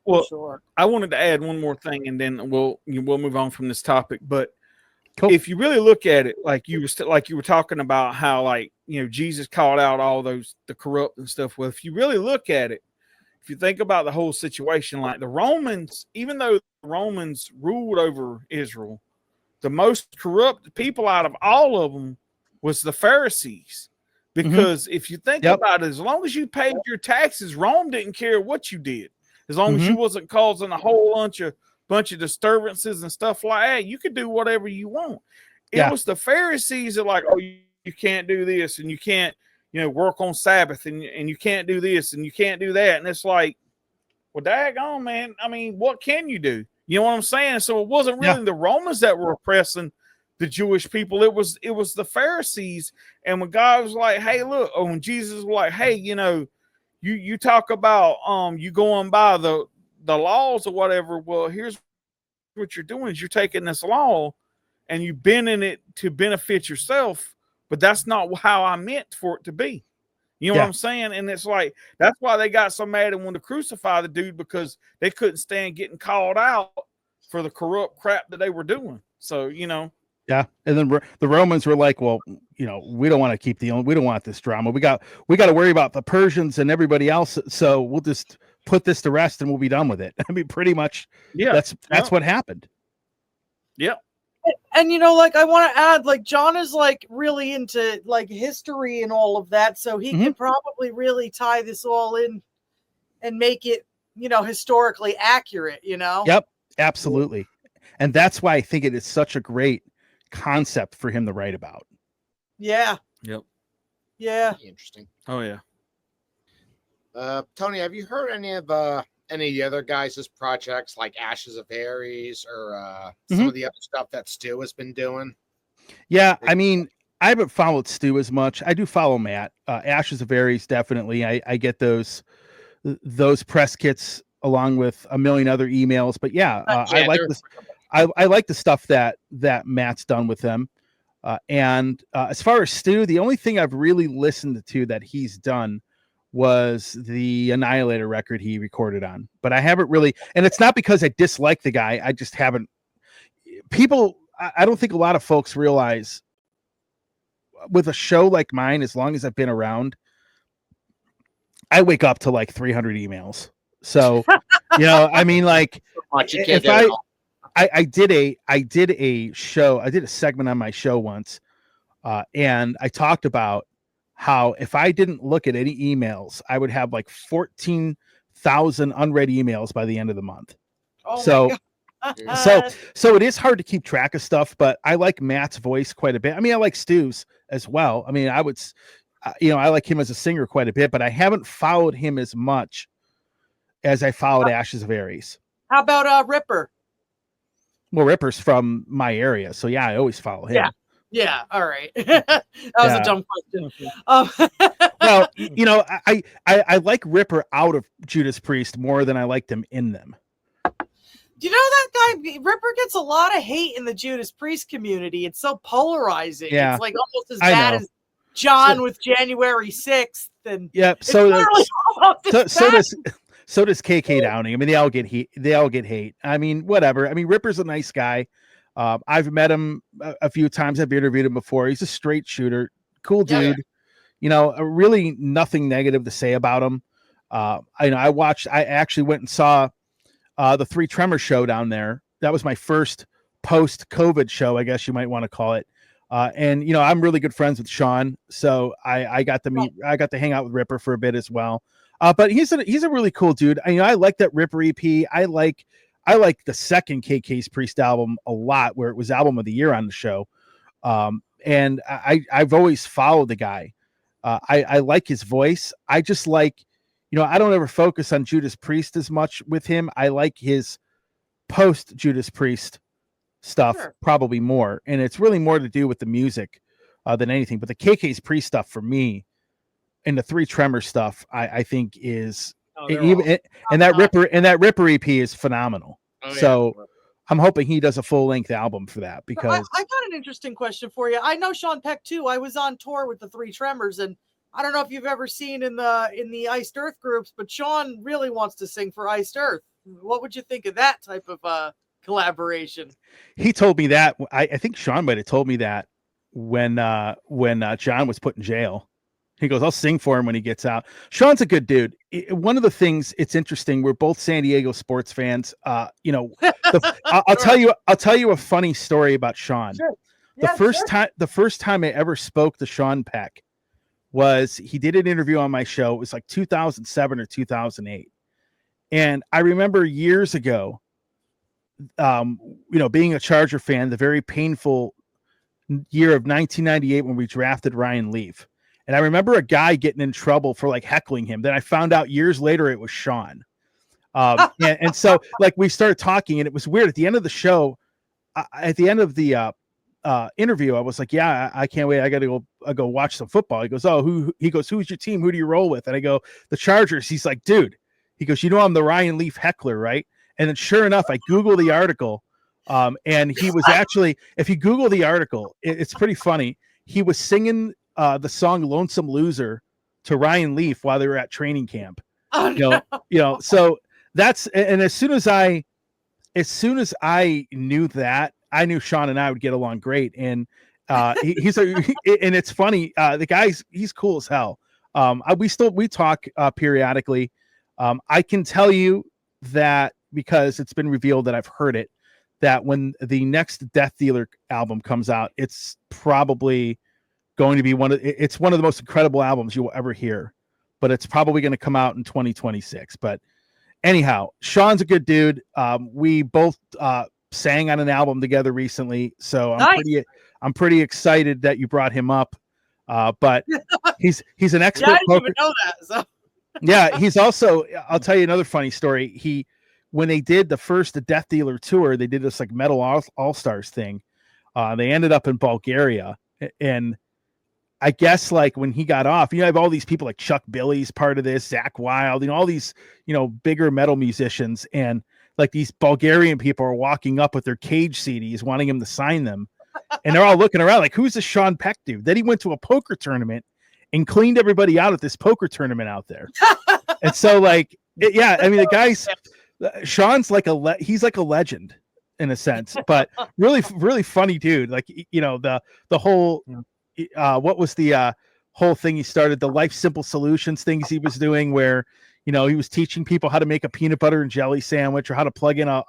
Well, sure. I wanted to add one more thing, and then we'll move on from this topic. But if you really look at it, like you were talking about how, like, Jesus called out all the corrupt and stuff. Well, if you really look at it, if you think about the whole situation, like the Romans, even though the Romans ruled over Israel, the most corrupt people out of all of them was the Pharisees. Because if you think about it, as long as you paid your taxes, Rome didn't care what you did. As long as you wasn't causing a whole bunch of disturbances and stuff like that, you could do whatever you want. It was the Pharisees that, like, oh, you can't do this, and you can't, work on Sabbath, and you can't do this, and you can't do that. And it's like, well, daggone, man. I mean, what can you do? You know what I'm saying? So it wasn't really the Romans that were oppressing the Jewish people. It was the Pharisees. And when God was like, hey, look, or when Jesus was like, hey, you talk about you going by the laws or whatever. Well, here's what you're doing is you're taking this law and you bending it to benefit yourself, but that's not how I meant for it to be. You know what I'm saying? And it's like, that's why they got so mad and wanted to crucify the dude, because they couldn't stand getting called out for the corrupt crap that they were doing. So, Yeah. And then the Romans were like, well, we don't want to keep we don't want this drama. We got to worry about the Persians and everybody else. So we'll just put this to rest and we'll be done with it. I mean, pretty much that's what happened. Yeah. And like I want to add, like Jon is like really into like history and all of that, so he can probably really tie this all in and make it, historically accurate. Yep, absolutely. And that's why I think it is such a great concept for him to write about. Yeah. Yep. Yeah. Interesting. Oh yeah. Tony, have you heard any of the other guys' projects like Ashes of Aries or some of the other stuff that Stu has been doing? Yeah, I mean, I haven't followed Stu as much. I do follow Matt. Ashes of Aries, definitely. I get those press kits along with a million other emails. But yeah, I like this. I like the stuff that Matt's done with them. And as far as Stu, the only thing I've really listened to that he's done was the Annihilator record he recorded on. But I haven't really, and it's not because I dislike the guy. I just haven't. People, I don't think a lot of folks realize with a show like mine, as long as I've been around, I wake up to like 300 emails. So, I mean, like, if I did a show, I did a segment on my show once, and I talked about how if I didn't look at any emails, I would have like 14,000 unread emails by the end of the month. Oh so it is hard to keep track of stuff, but I like Matt's voice quite a bit. I mean, I like Stu's as well. I mean, I would, I like him as a singer quite a bit, but I haven't followed him as much as I followed Ashes of Aries. How about Ripper? Well, Ripper's from my area, so yeah, I always follow him. Yeah. All right. That was a dumb question. Well, I like Ripper out of Judas Priest more than I liked him in them. You know, that guy Ripper gets a lot of hate in the Judas Priest community. It's so polarizing. Yeah. It's like almost as bad as John with January 6th. And so does KK Downing. I mean, they all get hate. I mean, whatever. I mean, Ripper's a nice guy. I've met him a few times. I've interviewed him before. He's a straight shooter, cool dude. Yeah. Really nothing negative to say about him. I actually went and saw the Three Tremors show down there. That was my first post-COVID show, I guess you might want to call it. And I'm really good friends with Sean, so I got to hang out with Ripper for a bit as well. But he's a really cool dude. I like that Ripper EP. I like the second KK's Priest album a lot, where it was album of the year on the show. And I've always followed the guy. I like his voice. I just like, I don't ever focus on Judas Priest as much with him. I like his post Judas Priest stuff probably more. And it's really more to do with the music than anything. But the KK's Priest stuff for me and the Three Tremors stuff, I think is that Ripper EP is phenomenal. So I'm hoping he does a full length album for that, because I got an interesting question for you. I know Sean Peck too. I was on tour with the Three Tremors, and I don't know if you've ever seen in the Iced Earth groups, but Sean really wants to sing for Iced Earth. What would you think of that type of collaboration? He told me that. I think Sean might have told me that when John was put in jail. He goes, I'll sing for him when he gets out. Sean's a good dude. One of the things, it's interesting, we're both San Diego sports fans. I'll tell you a funny story about Sean. Sure. The first time I ever spoke to Sean Peck was, he did an interview on my show. It was like 2007 or 2008. And I remember years ago, being a Charger fan, the very painful year of 1998 when we drafted Ryan Leaf. And I remember a guy getting in trouble for like heckling him. Then I found out years later it was Sean. And so like we started talking, and it was weird. At the end of the show, at the end of the interview, I was like, yeah, I can't wait. I got to go watch some football. He goes, who's your team? Who do you roll with? And I go, the Chargers. He's like, dude, he goes, I'm the Ryan Leaf heckler, right? And then sure enough, I Google the article. And he was actually, if you Google the article, it's pretty funny. He was singing the song Lonesome Loser to Ryan Leaf while they were at training camp. So that's, and as soon as I knew that, I knew Sean and I would get along great. And and it's funny, he's cool as hell. We talk periodically. I can tell you that, because it's been revealed that I've heard it, that when the next Death Dealer album comes out, it's probably going to be it's one of the most incredible albums you will ever hear, but it's probably going to come out in 2026. But anyhow, Sean's a good dude. We both sang on an album together recently, so I'm pretty excited that you brought him up. But he's an expert. I didn't even know that. So. Yeah, he's also. I'll tell you another funny story. When they did the Death Dealer tour, they did this like Metal All Stars thing. They ended up in Bulgaria, and I guess like when he got off, you have all these people like Chuck Billy's part of this, Zakk Wylde, all these, bigger metal musicians, and like these Bulgarian people are walking up with their Cage CDs wanting him to sign them. And they're all looking around like, who's this Sean Peck dude? Then he went to a poker tournament and cleaned everybody out at this poker tournament out there. And so like, the guy's, Sean's like he's like a legend in a sense, but really, really funny dude. Like, the whole, what was the whole thing he started, the Life Simple Solutions things he was doing where, he was teaching people how to make a peanut butter and jelly sandwich or how to plug in a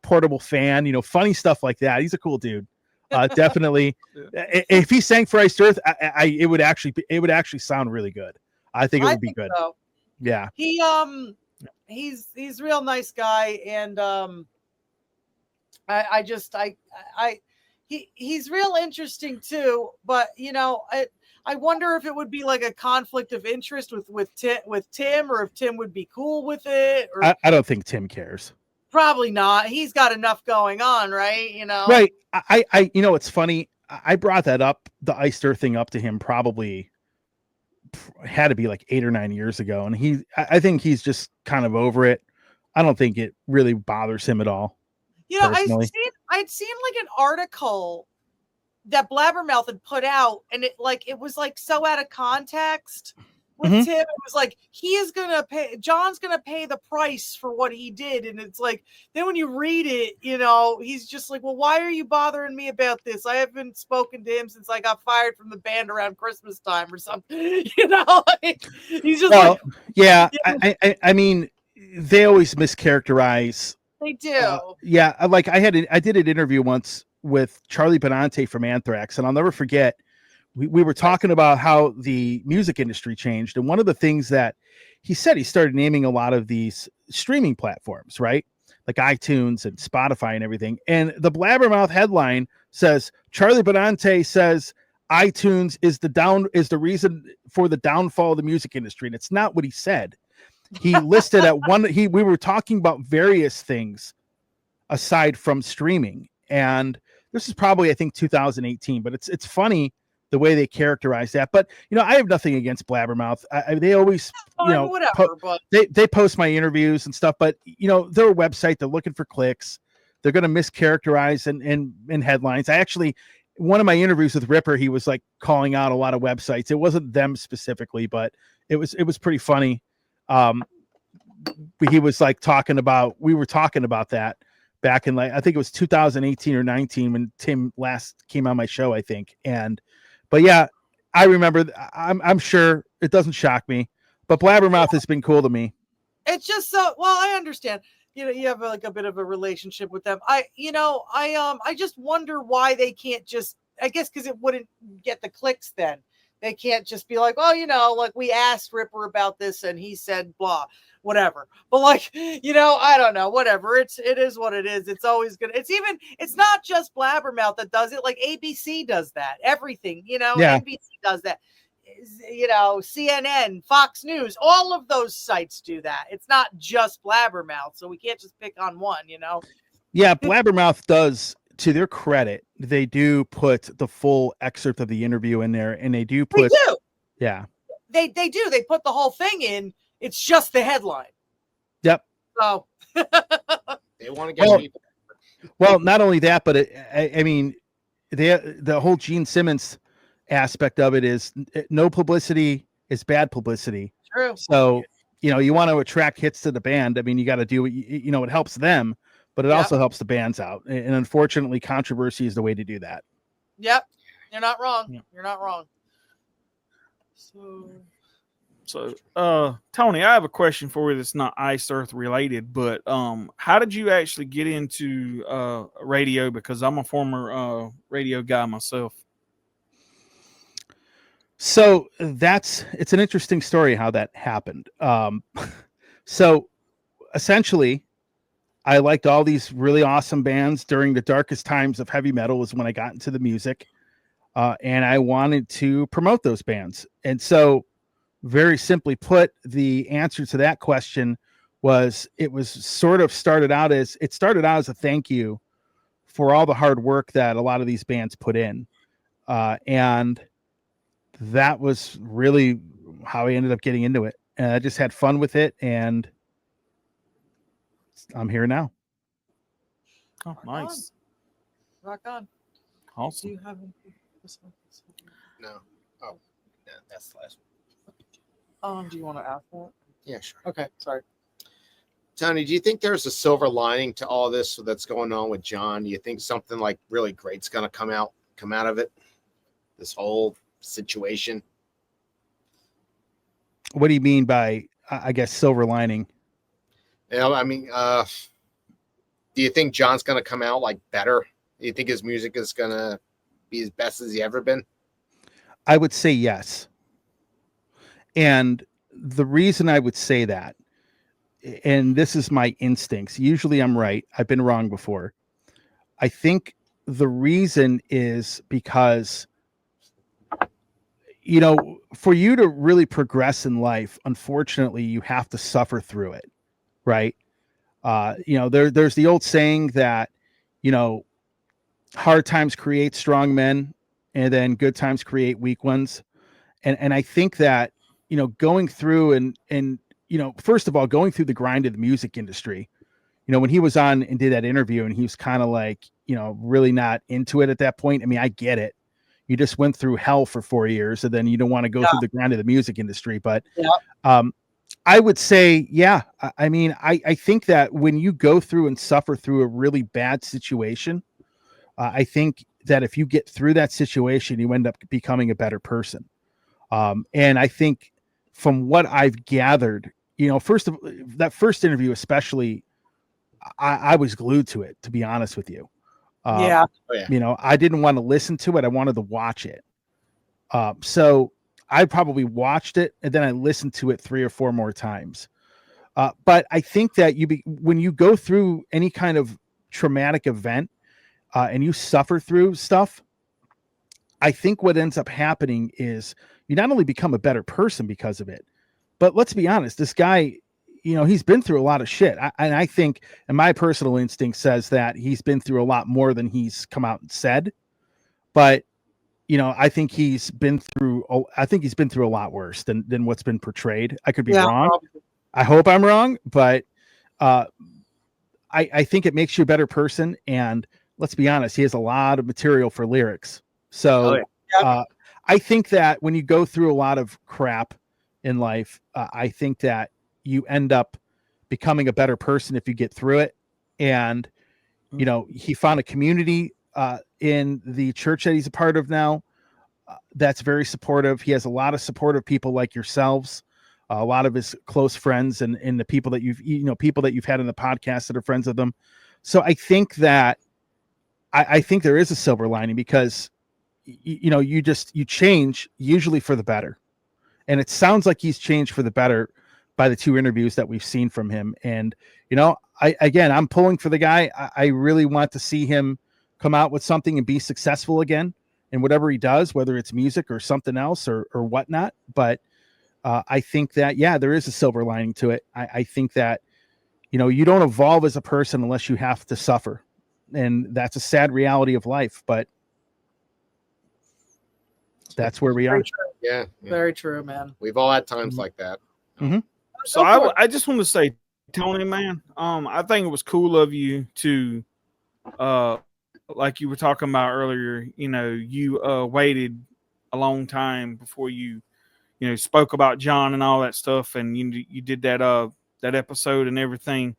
portable fan, funny stuff like that. He's a cool dude. Definitely. If he sang for Iced Earth, it would actually sound really good. I think it would be good. So. Yeah. He's a real nice guy. And he's real interesting too, but I wonder if it would be like a conflict of interest with Tim, or if Tim would be cool with it. Or I don't think Tim cares. Probably not. He's got enough going on, right? Right. I it's funny. I brought that up, the Iced Earth thing up to him probably had to be like 8 or 9 years ago. And I think he's just kind of over it. I don't think it really bothers him at all. I'd seen like an article that Blabbermouth had put out, and it was like so out of context with Tim. It was like, John's gonna pay the price for what he did. And it's like, then when you read it, he's just like, well, why are you bothering me about this? I haven't spoken to him since I got fired from the band around Christmas time or something. He's just I mean, they always mischaracterize. They do. I did an interview once with Charlie Benante from Anthrax, and I'll never forget, we were talking about how the music industry changed. And one of the things that he said, he started naming a lot of these streaming platforms, right? Like iTunes and Spotify and everything. And the Blabbermouth headline says, Charlie Benante says iTunes is the reason for the downfall of the music industry. And it's not what he said. He listed we were talking about various things aside from streaming. And this is probably, I think, 2018, but it's funny the way they characterize that. But, I have nothing against Blabbermouth. They always, they post my interviews and stuff, but, their website, they're looking for clicks. They're going to mischaracterize in headlines. One of my interviews with Ripper, he was like calling out a lot of websites. It wasn't them specifically, but it was pretty funny. He was like we were talking about that back in I think it was 2018 or 19 when Tim last came on my show, I think. But yeah, I remember. I'm sure it doesn't shock me, but Blabbermouth has been cool to me. It's just so I understand. You have like a bit of a relationship with them. I just wonder why they can't just. I guess because it wouldn't get the clicks then. They can't just be like, oh, like we asked Ripper about this and he said blah, whatever. But I don't know, whatever. It is what it is. It's always good. It's not just Blabbermouth that does it. Like ABC does that. Everything, NBC does that. CNN, Fox News, all of those sites do that. It's not just Blabbermouth. So we can't just pick on one, Yeah, Blabbermouth does. To their credit, they do put the full excerpt of the interview in there, and they do. They do. Yeah. They do. They put the whole thing in. It's just the headline. Yep. So they want to get people. Well, not only that, but the whole Gene Simmons aspect of it is no publicity is bad publicity. True. So you want to attract hits to the band. I mean, you got to do it helps them. But it also helps the bands out. And unfortunately, controversy is the way to do that. Yep. You're not wrong. Yeah. You're not wrong. So So, Tony, I have a question for you that's not Iced Earth related, but how did you actually get into radio? Because I'm a former radio guy myself. So it's an interesting story how that happened. So essentially, I liked all these really awesome bands during the darkest times of heavy metal was when I got into the music, and I wanted to promote those bands. And so, very simply put, the answer to that question was it started out as a thank you for all the hard work that a lot of these bands put in, and that was really how I ended up getting into it. And I just had fun with it, and I'm here now. Oh, nice. Rock on. Awesome. Do you have this one? No. Oh, yeah, that's the last one. Do you want to ask that? Yeah, sure. Okay, sorry. Tony, do you think there's a silver lining to all this that's going on with Jon? Do you think something like really great's going to come out of it? This whole situation? What do you mean by, I guess, silver lining? I mean, do you think Jon's going to come out like better? Do you think his music is going to be as best as he ever been? I would say yes. And the reason I would say that, and this is my instincts, usually I'm right. I've been wrong before. I think the reason is because, for you to really progress in life, unfortunately, you have to suffer through it. Right. There's the old saying that, hard times create strong men and then good times create weak ones. And I think that, going through and first of all, going through the grind of the music industry, when he was on and did that interview and he was kind of like, really not into it at that point. I mean, I get it. You just went through hell for 4 years and then you don't want to go through the grind of the music industry. But I would say, yeah, I mean, I think that when you go through and suffer through a really bad situation, I think that if you get through that situation, you end up becoming a better person. And I think from what I've gathered, that first interview, especially, I was glued to it, to be honest with you. Yeah. I didn't want to listen to it. I wanted to watch it. So I probably watched it and then I listened to it 3 or 4 more times. But I think that when you go through any kind of traumatic event and you suffer through stuff, I think what ends up happening is you not only become a better person because of it, but let's be honest, this guy, he's been through a lot of shit. And I think, and my personal instinct says that he's been through a lot more than he's come out and said. But, I think he's been through a lot worse than what's been portrayed. I could be wrong. Probably. I hope I'm wrong, but I think it makes you a better person. And let's be honest, he has a lot of material for lyrics. So I think that when you go through a lot of crap in life, I think that you end up becoming a better person if you get through it. And, he found a community in the church that he's a part of now that's very supportive. He has a lot of supportive people like yourselves, a lot of his close friends and the people that people that you've had in the podcast that are friends of them. So I think that I think there is a silver lining because you change usually for the better. And it sounds like he's changed for the better by the 2 interviews that we've seen from him. And, I'm pulling for the guy. I really want to see him come out with something and be successful again in whatever he does, whether it's music or something else or whatnot. But I think that, there is a silver lining to it. I think that, you don't evolve as a person unless you have to suffer. And that's a sad reality of life, but that's where we are. Yeah. Very true, man. We've all had times like that. Mm-hmm. So I just want to say, Tony, man, I think it was cool of you to, like you were talking about earlier, you waited a long time before you spoke about Jon and all that stuff, and you did that episode and everything.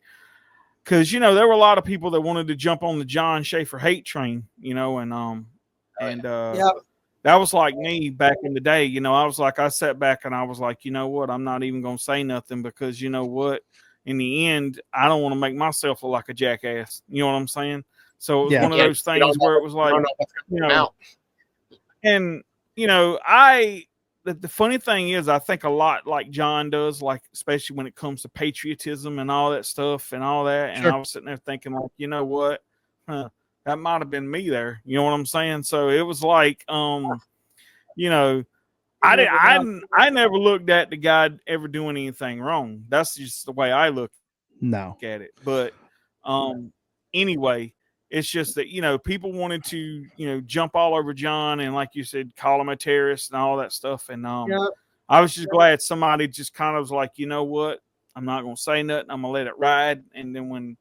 Because there were a lot of people that wanted to jump on the Jon Schaffer hate train, and that was like me back in the day. I sat back and I was like, you know what? I'm not even going to say nothing because you know what? In the end, I don't want to make myself look like a jackass. You know what I'm saying? So it was one of those things where it was like, and the funny thing is, I think a lot like John does, like especially when it comes to patriotism and all that stuff and all that. And I was sitting there thinking, like, you know what? That might have been me there. You know what I'm saying? So it was like, I never looked at the guy ever doing anything wrong. That's just the way I look at it. But anyway, it's just that, people wanted to, jump all over John and, like you said, call him a terrorist and all that stuff. And I was just glad somebody just kind of was like, you know what? I'm not going to say nothing. I'm going to let it ride. And then when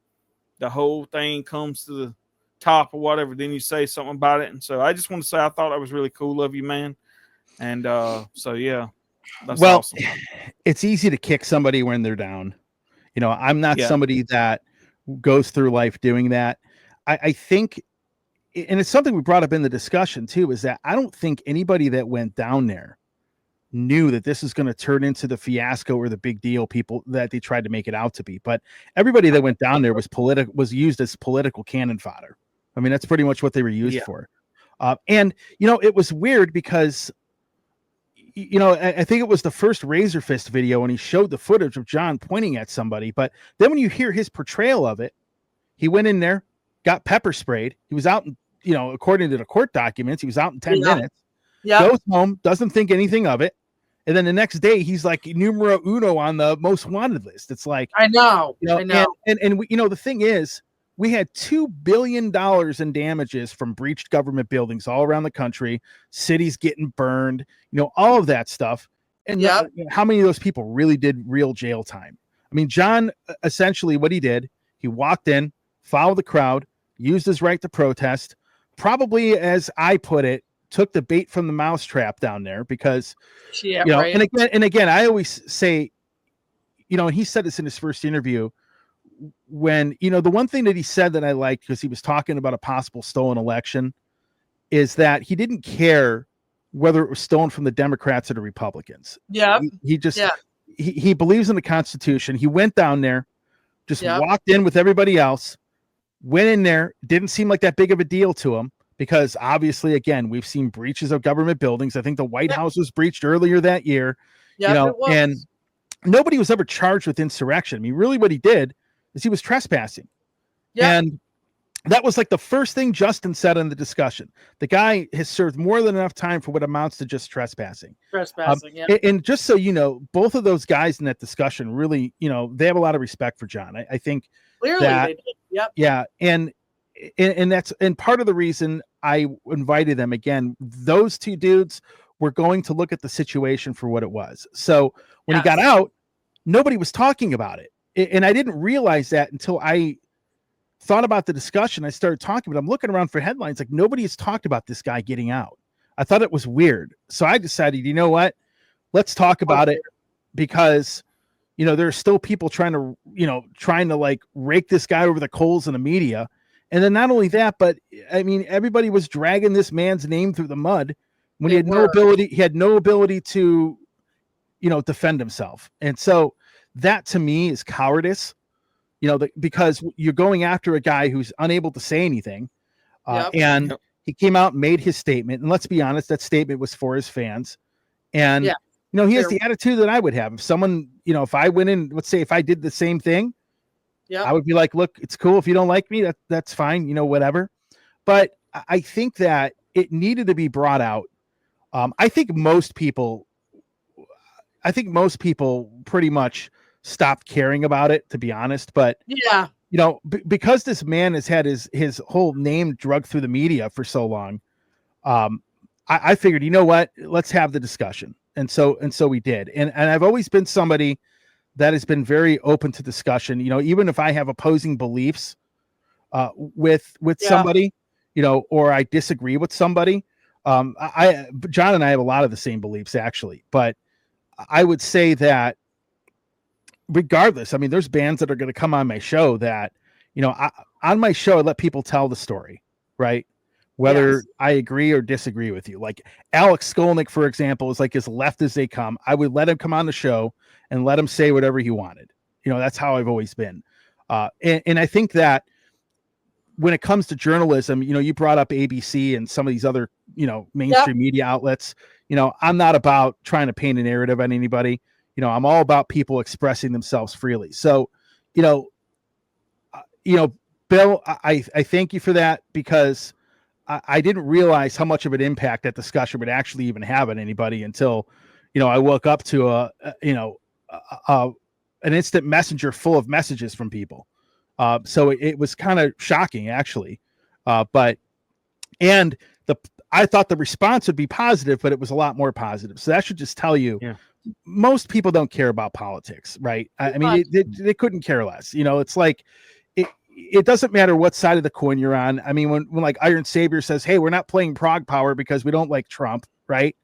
the whole thing comes to the top or whatever, then you say something about it. And so I just want to say I thought that was really cool of you, man. And so yeah, that's awesome. It's easy to kick somebody when they're down. I'm not somebody that goes through life doing that. I think, and it's something we brought up in the discussion too, is that I don't think anybody that went down there knew that this is going to turn into the fiasco or the big deal people that they tried to make it out to be. But everybody that went down there was used as political cannon fodder. I mean, that's pretty much what they were used for. And, it was weird because, I think it was the first Razor Fist video and he showed the footage of John pointing at somebody. But then when you hear his portrayal of it, he went in there, got pepper sprayed. He was out, according to the court documents, he was out in 10 minutes. Goes home, doesn't think anything of it. And then the next day, he's like numero uno on the most wanted list. It's like, I know. And we, the thing is, we had $2 billion in damages from breached government buildings all around the country, cities getting burned, all of that stuff. And how many of those people really did real jail time? I mean, John, essentially what he did, he walked in, followed the crowd, used his right to protest, probably, as I put it, took the bait from the mousetrap down there because, and again, I always say, and he said this in his first interview, when, the one thing that he said that I liked, because he was talking about a possible stolen election, is that he didn't care whether it was stolen from the Democrats or the Republicans. He believes in the Constitution. He went down there, just walked in with everybody else, went in there, didn't seem like that big of a deal to him, because obviously, again, we've seen breaches of government buildings. I think the White House was breached earlier that year, and nobody was ever charged with insurrection. I mean, really what he did is he was trespassing. And that was like the first thing Justin said in the discussion. The guy has served more than enough time for what amounts to just trespassing. And just so you know, both of those guys in that discussion really, they have a lot of respect for John. I think clearly they did. And that's part of the reason I invited them. Again, those two dudes were going to look at the situation for what it was. So when he got out, nobody was talking about it. And I didn't realize that until I thought about the discussion. I started talking, but I'm looking around for headlines. Like, nobody has talked about this guy getting out. I thought it was weird. So I decided, you know what? Let's talk about it, because, there are still people trying to like rake this guy over the coals in the media. And then not only that, but I mean, everybody was dragging this man's name through the mud when he had no ability to, defend himself. And so that to me is cowardice, because you're going after a guy who's unable to say anything. And he came out and made his statement. And let's be honest, that statement was for his fans. And, he has the attitude that I would have. If someone, if I went in, let's say if I did the same thing, I would be like, look, it's cool. If you don't like me, that's fine, whatever. But I think that it needed to be brought out. I think most people pretty much stopped caring about it, to be honest. But because this man has had his whole name drugged through the media for so long, I figured, you know what, let's have the discussion. And so we did. And I've always been somebody that has been very open to discussion, even if I have opposing beliefs with somebody, or I disagree with somebody. John and I have a lot of the same beliefs, actually, but I would say that regardless, I mean, there's bands that are going to come on my show that, on my show, I let people tell the story, right? whether Yes. I agree or disagree with you. Like Alex Skolnick, for example, is like as left as they come. I would let him come on the show and let him say whatever he wanted. That's how I've always been. And I think that when it comes to journalism, you brought up ABC and some of these other, mainstream media outlets. I'm not about trying to paint a narrative on anybody. I'm all about people expressing themselves freely. So, Bill, I thank you for that, because I didn't realize how much of an impact that discussion would actually even have on anybody until, I woke up to an instant messenger full of messages from people. So it was kind of shocking, actually. I thought the response would be positive, but it was a lot more positive. So that should just tell you, most people don't care about politics, right? I mean, they couldn't care less. It's like, it doesn't matter what side of the coin you're on. I mean, when like Iron Savior says, hey, we're not playing Prague Power because we don't like Trump, right?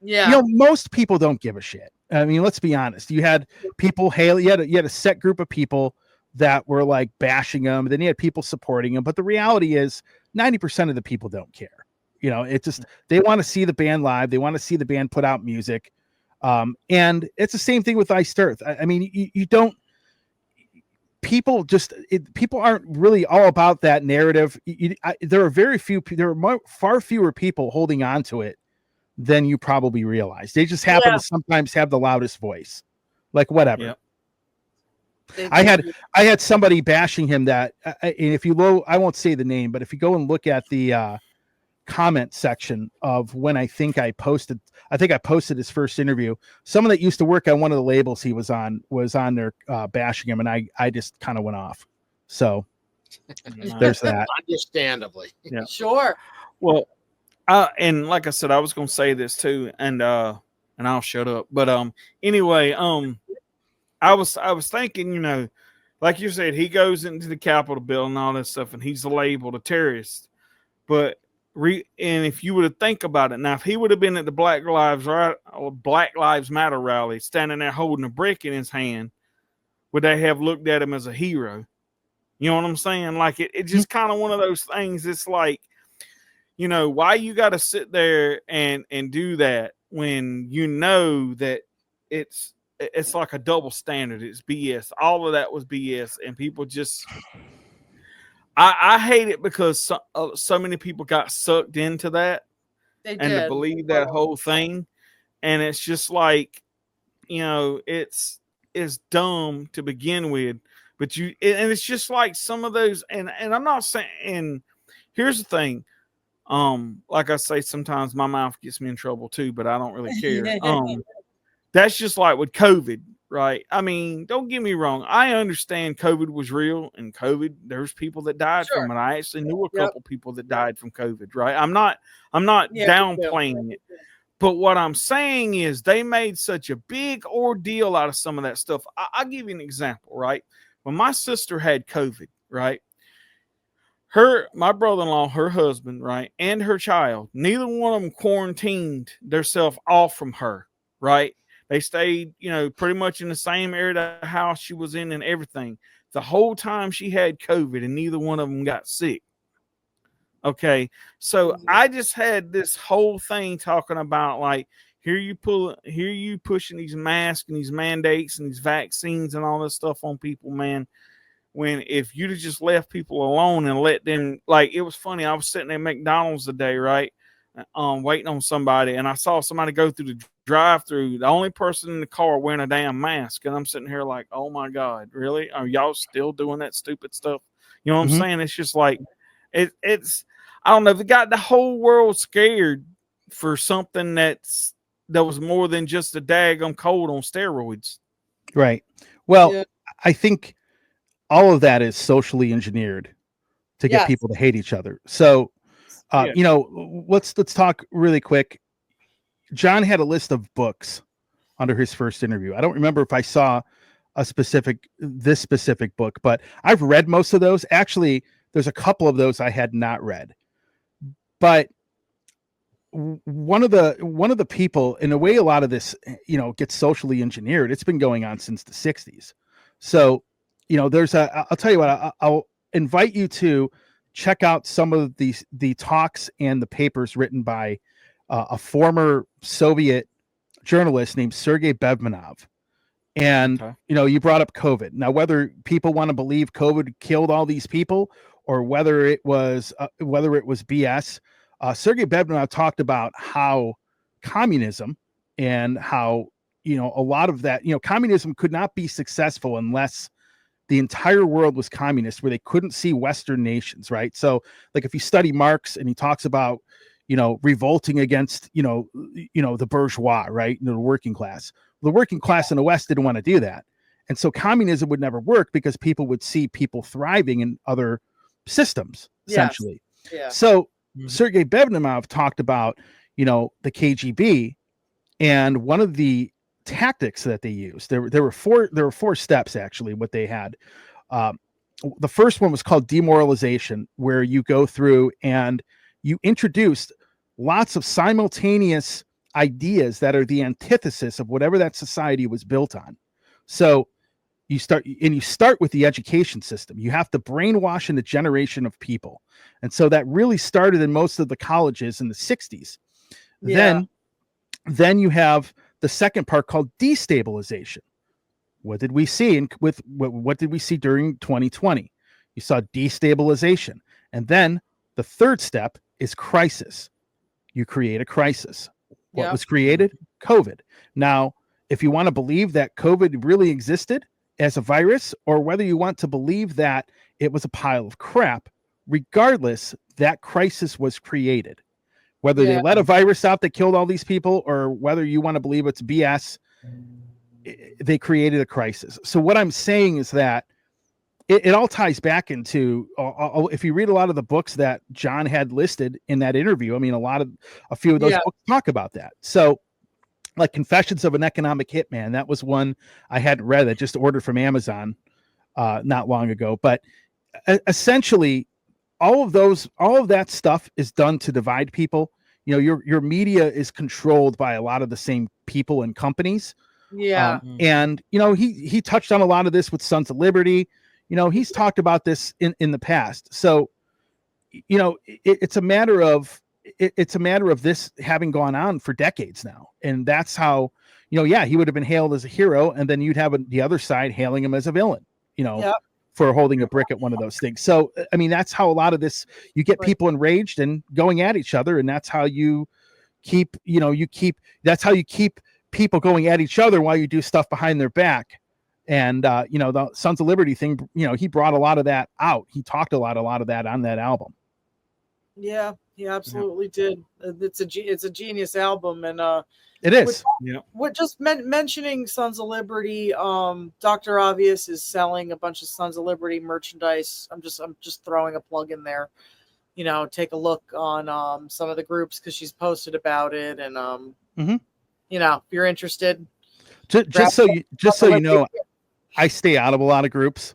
Yeah. Most people don't give a shit. I mean, let's be honest. You had people you had a set group of people that were like bashing him. Then you had people supporting him. But the reality is 90% of the people don't care. It just, they want to see the band live. They want to see the band put out music. And it's the same thing with Iced Earth. I mean, you don't, people aren't really all about that narrative. There are far fewer people holding on to it than you probably realize. They just happen to sometimes have the loudest voice, like whatever. I had somebody bashing him that, and if you I won't say the name, but if you go and look at the comment section of when I posted his first interview, someone that used to work on one of the labels he was on there bashing him, and I just kind of went off. So there's that. Understandably. Yeah. Sure. Well, and like I said, I was going to say this too, and I'll shut up. But anyway, I was thinking, like you said, he goes into the Capitol building and all that stuff, and he's labeled a terrorist. But and if you were to think about it, now if he would have been at the Black Lives Matter rally, standing there holding a brick in his hand, would they have looked at him as a hero? You know what I'm saying? Like it just kind of one of those things. It's like, why you got to sit there and do that when you know that it's like a double standard. It's BS. All of that was BS, and people just. I hate it because so many people got sucked into that to believe that whole thing. And it's just like, it's dumb to begin with, but and it's just like some of those, and I'm not saying, and here's the thing. Like I say, sometimes my mouth gets me in trouble too, but I don't really care. That's just like with COVID. Right. I mean, don't get me wrong. I understand COVID was real, and there's people that died from it. I actually knew a couple people that died from COVID. Right. I'm not downplaying it. But what I'm saying is they made such a big ordeal out of some of that stuff. I'll give you an example. Right. When my sister had COVID, right, my brother-in-law, her husband, right, and her child, neither one of them quarantined themselves off from her. Right. They stayed, pretty much in the same area of the house she was in and everything. The whole time she had COVID, and neither one of them got sick. Okay. So I just had this whole thing talking about, like, here you pushing these masks and these mandates and these vaccines and all this stuff on people, man. When if you'd have just left people alone and let them, like, it was funny. I was sitting at McDonald's today, right? Waiting on somebody, and I saw somebody go through the drive-through, the only person in the car wearing a damn mask, and I'm sitting here like, oh my God, really? Are y'all still doing that stupid stuff? You know what I'm saying? It's just like it's I don't know, they got the whole world scared for something that was more than just a daggum cold on steroids. Right. Well, I think all of that is socially engineered to get people to hate each other. So let's talk really quick. Jon had a list of books under his first interview. I don't remember if I saw this specific book, but I've read most of those. Actually, there's a couple of those I had not read. But one of the people, in a way, a lot of this, gets socially engineered. It's been going on since the 60s. So, I'll tell you what, I'll invite you to check out some of the talks and the papers written by a former Soviet journalist named Sergei Bevmanov. And, you brought up COVID. Now, whether people want to believe COVID killed all these people or whether it was BS, Sergei Bevmanov talked about how communism and how, a lot of that, communism could not be successful unless the entire world was communist, where they couldn't see Western nations, right? So, like, if you study Marx and he talks about, revolting against, the bourgeois, right? The working class. The working class in the West didn't want to do that. And so communism would never work because people would see people thriving in other systems, essentially. Yes. Yeah. So Sergei Bevmanov talked about, the KGB, and one of the tactics that they used, there were four steps, actually, what they had. The first one was called demoralization, where you go through and you introduced lots of simultaneous ideas that are the antithesis of whatever that society was built on. So you start with the education system. You have to brainwash a generation of people. And so that really started in most of the colleges in the 60s. Yeah. Then you have the second part called destabilization. What did we see what did we see during 2020? You saw destabilization. And then the third step is crisis. You create a crisis. What was created? COVID. Now, if you want to believe that COVID really existed as a virus, or whether you want to believe that it was a pile of crap, regardless, that crisis was created. Whether they let a virus out that killed all these people, or whether you want to believe it's BS, they created a crisis. So what I'm saying is that it all ties back into, if you read a lot of the books that John had listed in that interview, I mean, a few of those books talk about that. So, like Confessions of an Economic Hitman, that was one I hadn't read. I just ordered from Amazon not long ago. But essentially, all of that stuff is done to divide people. Your media is controlled by a lot of the same people and companies. Yeah. And he touched on a lot of this with Sons of Liberty. He's talked about this in the past. So, it's a matter of this having gone on for decades now. And that's how, he would have been hailed as a hero, and then you'd have the other side hailing him as a villain, for holding a brick at one of those things. So, I mean, that's how a lot of this, you get people enraged and going at each other. And that's how you keep people going at each other while you do stuff behind their back. And, the Sons of Liberty thing, he brought a lot of that out. He talked a lot of that on that album. Yeah, he absolutely did. It's a genius album. And, it is. What just mentioning Sons of Liberty, Dr. Obvious is selling a bunch of Sons of Liberty merchandise. I'm just throwing a plug in there. Take a look on some of the groups, because she's posted about it. And, if you're interested, just so you know, I stay out of a lot of groups.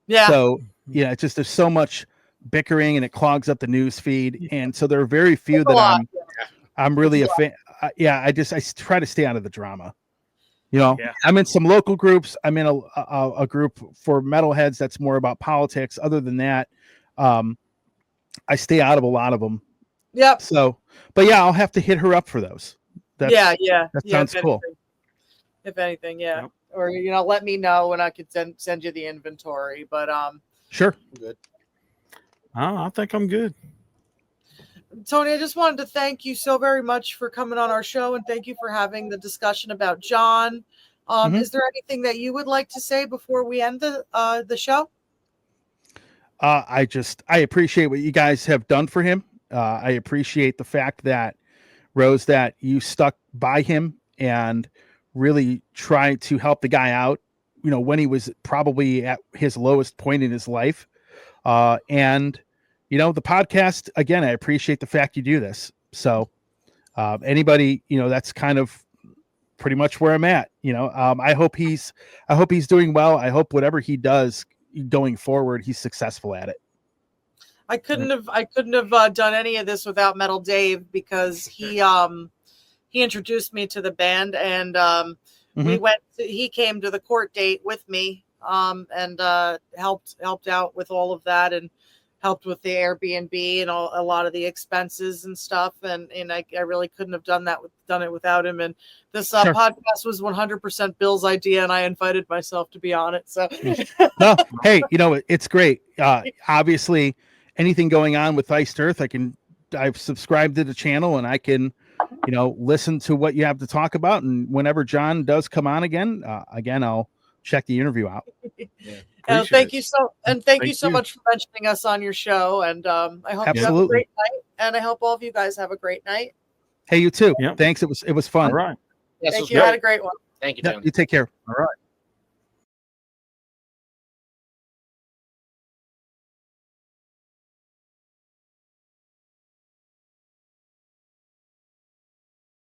Yeah. So there's so much bickering and it clogs up the news feed. And so there are very few that I'm really a fan. I try to stay out of the drama. I'm in some local groups. I'm in a group for metalheads that's more about politics. Other than that, I stay out of a lot of them. Yep. So, but I'll have to hit her up for those. That sounds cool. If anything, Yep. Or let me know and I could send you the inventory. But sure. Good. I think I'm good. Tony, I just wanted to thank you so very much for coming on our show, and thank you for having the discussion about John. Is there anything that you would like to say before we end the show? I appreciate what you guys have done for him. I appreciate the fact that, Rose, that you stuck by him and really tried to help the guy out, when he was probably at his lowest point in his life. And the podcast, again, I appreciate the fact you do this. So anybody, that's kind of pretty much where I'm at. I hope he's doing well. I hope whatever he does going forward, he's successful at it. I couldn't have done any of this without Metal Dave, because he introduced me to the band, and he came to the court date with me, and helped out with all of that. And helped with the Airbnb and a lot of the expenses and stuff. And I really couldn't have done it without him. And this Sure. podcast was 100% Bill's idea, and I invited myself to be on it. So No, hey, it's great. Obviously, anything going on with Iced Earth, I've subscribed to the channel and I can, listen to what you have to talk about. And whenever Jon does come on again, I'll check the interview out. thank you so much for mentioning us on your show. And I hope you have a great night. And I hope all of you guys have a great night. Hey, you too. Yep. Thanks. It was fun. All right. Thank you. I had a great one. Thank you, Yeah, Jon. you take care. All right.